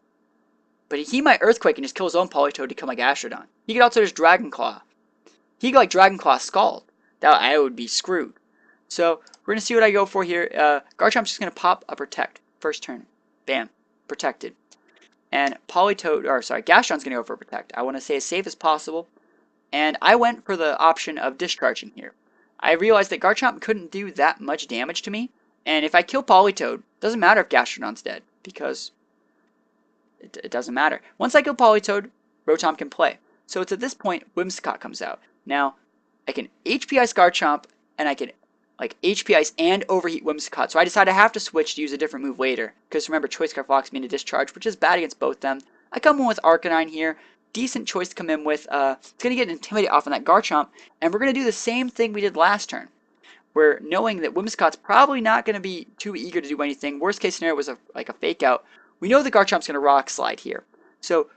But he might Earthquake and just kill his own Politoed to kill my Gastrodon. He could also just Dragon Claw. He could like Dragon Claw Scald. I would be screwed. So we're going to see what I go for here. Garchomp's just going to pop a Protect. First turn. Bam. Protected. And Gastrodon's going to go for a Protect. I want to stay as safe as possible. And I went for the option of Discharging here. I realized that Garchomp couldn't do that much damage to me. And if I kill Politoed, doesn't matter if Gastrodon's dead, because it doesn't matter. Once I kill Politoed, Rotom can play. So it's at this point, Whimsicott comes out. Now, I can HP Ice Garchomp, and I can HP Ice and Overheat Whimsicott. So I decide I have to switch to use a different move later, because remember, Choice Scarf locks me into Discharge, which is bad against both them. I come in with Arcanine here. Decent choice to come in with. It's going to get Intimidate off on that Garchomp, and we're going to do the same thing we did last turn. Where knowing that Whimsicott's probably not going to be too eager to do anything. Worst case scenario was a fake out. We know the Garchomp's going to Rock Slide here. So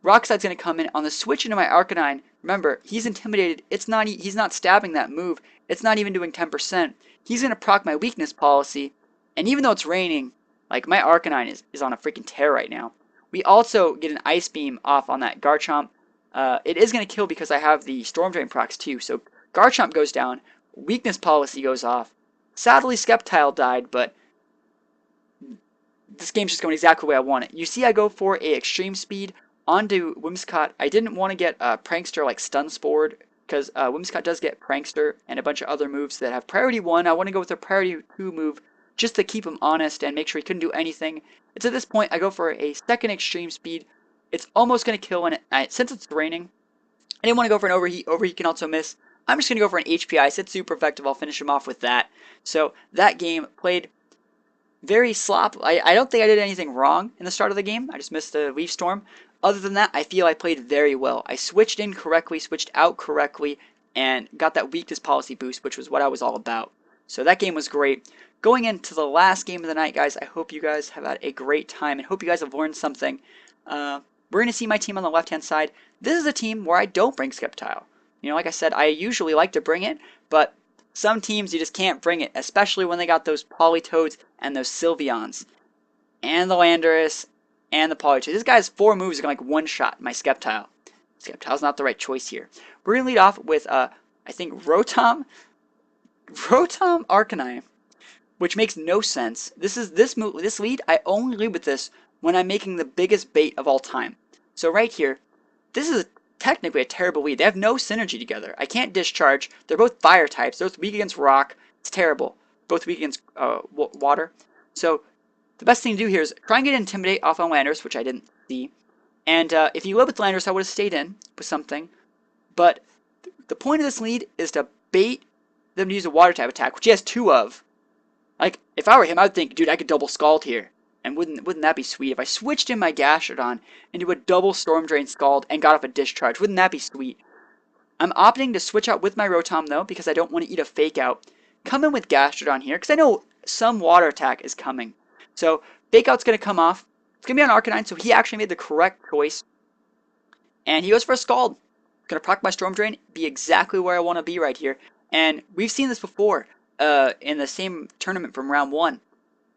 Rock Slide's going to come in on the switch into my Arcanine. Remember, he's intimidated. He's not stabbing that move. It's not even doing 10%. He's going to proc my Weakness Policy. And even though it's raining, like my Arcanine is on a freaking tear right now. We also get an Ice Beam off on that Garchomp. It is going to kill because I have the Storm Drain procs too. So Garchomp goes down. Weakness Policy goes off. Sadly, Sceptile died, but this game's just going exactly the way I want it. You see I go for a Extreme Speed onto Whimsicott. I didn't want to get Prankster like Stun Spored, because Whimsicott does get Prankster and a bunch of other moves that have Priority 1. I want to go with a Priority 2 move just to keep him honest and make sure he couldn't do anything. It's at this point I go for a second Extreme Speed. It's almost going to kill, and since it's raining, I didn't want to go for an Overheat. Overheat can also miss. I'm just going to go for an HP Ice. It's super effective. I'll finish him off with that. So that game played very slop. I don't think I did anything wrong in the start of the game. I just missed the Leaf Storm. Other than that, I feel I played very well. I switched in correctly, switched out correctly, and got that Weakness Policy boost, which was what I was all about. So that game was great. Going into the last game of the night, guys, I hope you guys have had a great time and hope you guys have learned something. We're going to see my team on the left-hand side. This is a team where I don't bring Sceptile. Like I said, I usually like to bring it, but some teams you just can't bring it, especially when they got those Politoads and those Sylveons, and the Landorus, and the Politoed. This guy has 4 moves that can one-shot my Sceptile. Sceptile's not the right choice here. We're going to lead off with, I think, Rotom. Rotom Arcanine, which makes no sense. This lead, I only lead with this when I'm making the biggest bait of all time. So right here, this is technically a terrible lead. They have no synergy together. I can't discharge. They're both fire types. They're both weak against rock. It's terrible. Both weak against water. So the best thing to do here is try and get Intimidate off on Landorus, which I didn't see. And if you lived with Landorus, I would have stayed in with something. But the point of this lead is to bait them to use a water type attack, which he has 2 of. Like, if I were him, I would think, dude, I could double Scald here. And wouldn't that be sweet? If I switched in my Gastrodon into a double Storm Drain Scald and got off a Discharge, wouldn't that be sweet? I'm opting to switch out with my Rotom, though, because I don't want to eat a Fake Out. Come in with Gastrodon here, because I know some Water attack is coming. So, Fake Out's going to come off. It's going to be on Arcanine, so he actually made the correct choice. And he goes for a Scald. Going to proc my Storm Drain, be exactly where I want to be right here. And we've seen this before in the same tournament from round 1.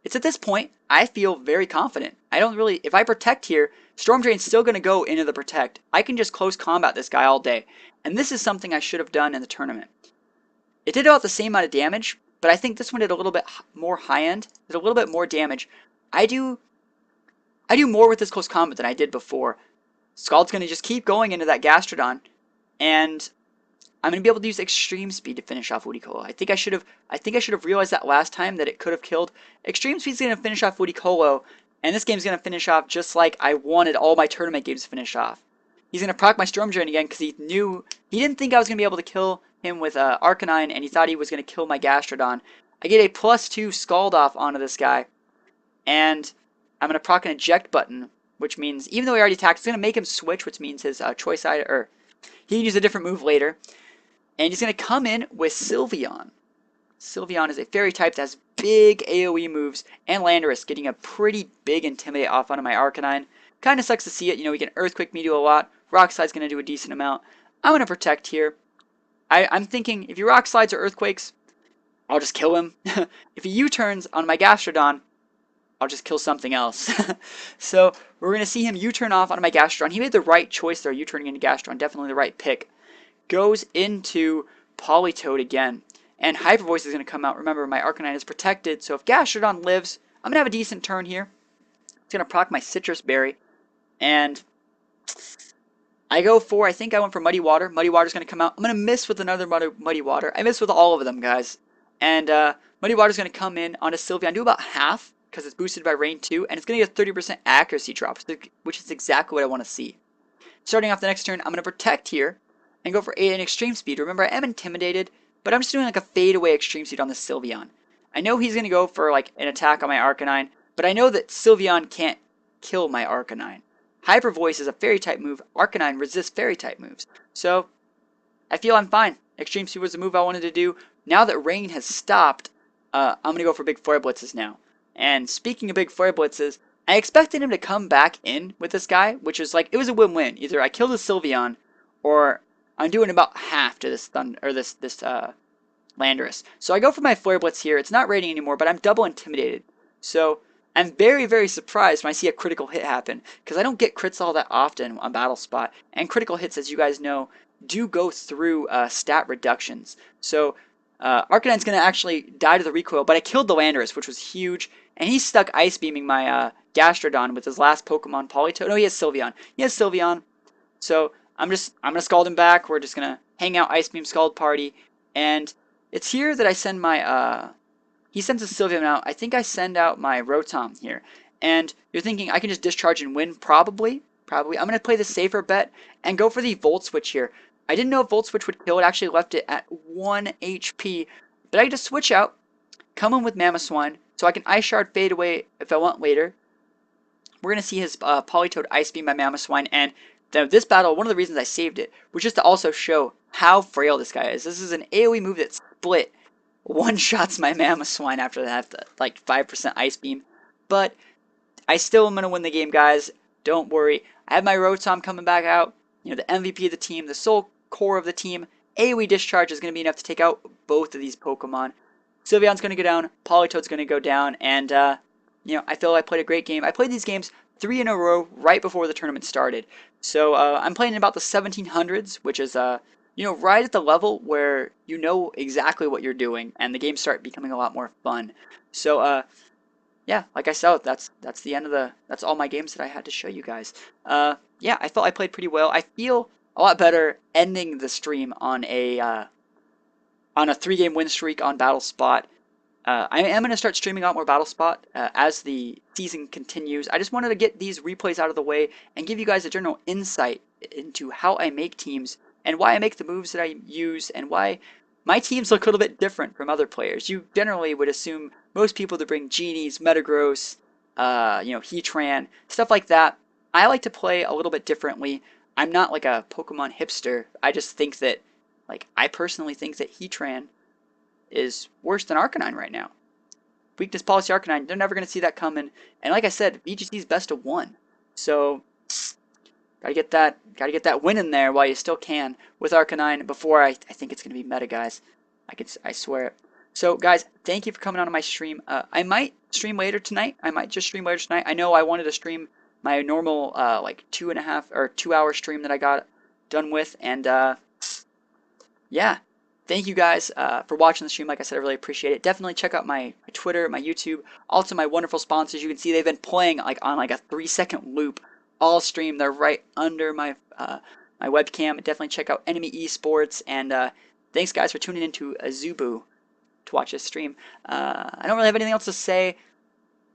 It's at this point, I feel very confident. If I Protect here, Storm Drain's still going to go into the Protect. I can just close combat this guy all day. And this is something I should have done in the tournament. It did about the same amount of damage, but I think this one did a little bit more high-end, did a little bit more damage. I do more with this close combat than I did before. Scald's going to just keep going into that Gastrodon, and I'm going to be able to use Extreme Speed to finish off Ludicolo. I think I should have realized that last time that it could have killed. Extreme Speed's going to finish off Ludicolo, and this game's going to finish off just like I wanted all my tournament games to finish off. He's going to proc my Storm Drain again because he didn't think I was going to be able to kill him with Arcanine, and he thought he was going to kill my Gastrodon. I get a +2 Scald off onto this guy, and I'm going to proc an Eject button, which means even though he already attacked, it's going to make him switch, which means his choice item, or he can use a different move later. And he's going to come in with Sylveon. Sylveon is a fairy type that has big AoE moves, and Landorus getting a pretty big Intimidate off onto my Arcanine. Kind of sucks to see it. You know, we can Earthquake me do a lot. Rock Slide's going to do a decent amount. I'm going to Protect here. I'm thinking, if he Rock Slides or Earthquakes, I'll just kill him. If he U-turns on my Gastrodon, I'll just kill something else. So, we're going to see him U-turn off onto my Gastrodon. He made the right choice there, U-turning into Gastrodon. Definitely the right pick. Goes into Politoed again. And Hyper Voice is going to come out. Remember, my Arcanine is protected, so if Gastrodon lives, I'm going to have a decent turn here. It's going to proc my Citrus Berry. And I think I went for Muddy Water. Muddy Water's going to come out. I'm going to miss with another Muddy Water. I miss with all of them, guys. And Muddy Water's going to come in onto Sylveon. Do about half, because it's boosted by Rain 2. And it's going to get a 30% accuracy drop, which is exactly what I want to see. Starting off the next turn, I'm going to Protect here and go for an Extreme Speed. Remember, I am intimidated, but I'm just doing like a fade away Extreme Speed on the Sylveon. I know he's going to go for like an attack on my Arcanine, but I know that Sylveon can't kill my Arcanine. Hyper Voice is a Fairy type move. Arcanine resists Fairy type moves. So, I feel I'm fine. Extreme Speed was the move I wanted to do. Now that Rain has stopped, I'm going to go for big Flare Blitzes now. And speaking of big Flare Blitzes, I expected him to come back in with this guy, which is like, it was a win-win. Either I kill the Sylveon, or I'm doing about half to this Landorus. So I go for my Flare Blitz here. It's not rating anymore, but I'm double intimidated. So I'm very, very surprised when I see a critical hit happen, because I don't get crits all that often on Battle Spot. And critical hits, as you guys know, do go through stat reductions. So Arcanine's going to actually die to the recoil, but I killed the Landorus, which was huge. And he's stuck Ice Beaming my Gastrodon with his last Pokemon, Politoed. No, he has Sylveon. He has Sylveon. So I'm going to Scald him back. We're just going to hang out Ice Beam Scald Party. And it's here that I send my, he sends a Sylveon out. I think I send out my Rotom here. And you're thinking I can just discharge and win? Probably. I'm going to play the safer bet and go for the Volt Switch here. I didn't know if Volt Switch would kill. It actually left it at 1 HP. But I just switch out, come in with Mamoswine, so I can Ice Shard fade away if I want later. We're going to see his Politoed Ice Beam by Mamoswine. And this battle, one of the reasons I saved it, was just to also show how frail this guy is. This is an AoE move that split. One-shots my Mamoswine after that, like 5% Ice Beam. But I still am going to win the game, guys. Don't worry. I have my Rotom coming back out. You know, the MVP of the team, the sole core of the team. AoE Discharge is going to be enough to take out both of these Pokemon. Sylveon's going to go down. Politoed's going to go down. And, you know, I feel I played a great game. I played these games 3 in a row right before the tournament started. So I'm playing in about the 1700s, which is you know, right at the level where you know exactly what you're doing and the games start becoming a lot more fun. So, yeah, like I said, that's the end of that's all my games that I had to show you guys. Yeah, I felt I played pretty well. I feel a lot better ending the stream on a 3 game win streak on Battle Spot. I am going to start streaming a lot more Battle Spot as the season continues. I just wanted to get these replays out of the way and give you guys a general insight into how I make teams and why I make the moves that I use and why my teams look a little bit different from other players. You generally would assume most people to bring Genies, Metagross, you know, Heatran, stuff like that. I like to play a little bit differently. I'm not like a Pokemon hipster. I just think that, like, I personally think that Heatran is worse than Arcanine right now. Weakness Policy Arcanine, they're never going to see that coming. And like I said, VGC's best of 1. So gotta get that win in there while you still can with Arcanine before I think it's going to be meta, guys. I swear it. So guys, thank you for coming on to my stream. I might stream later tonight. I might just stream later tonight. I know I wanted to stream my normal like 2.5 or 2 hour stream that I got done with, and yeah, thank you guys for watching the stream. Like I said, I really appreciate it. Definitely check out my Twitter, my YouTube, also my wonderful sponsors. You can see they've been playing like on like a 3 second loop all stream. They're right under my webcam. Definitely check out Enemy Esports, and thanks guys for tuning into Azubu to watch this stream. I don't really have anything else to say.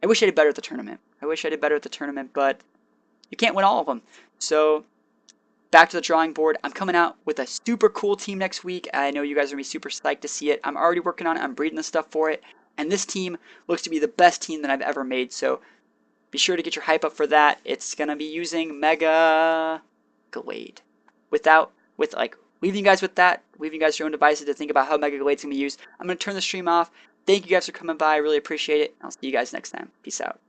I wish I did better at the tournament. I wish I did better at the tournament, but you can't win all of them. So back to the drawing board. I'm coming out with a super cool team next week. I know you guys are going to be super psyched to see it. I'm already working on it. I'm breeding the stuff for it. And this team looks to be the best team that I've ever made. So be sure to get your hype up for that. It's going to be using Mega Glade. Leaving you guys with that, leaving you guys your own devices to think about how Mega Glade's going to be used. I'm going to turn the stream off. Thank you guys for coming by. I really appreciate it. I'll see you guys next time. Peace out.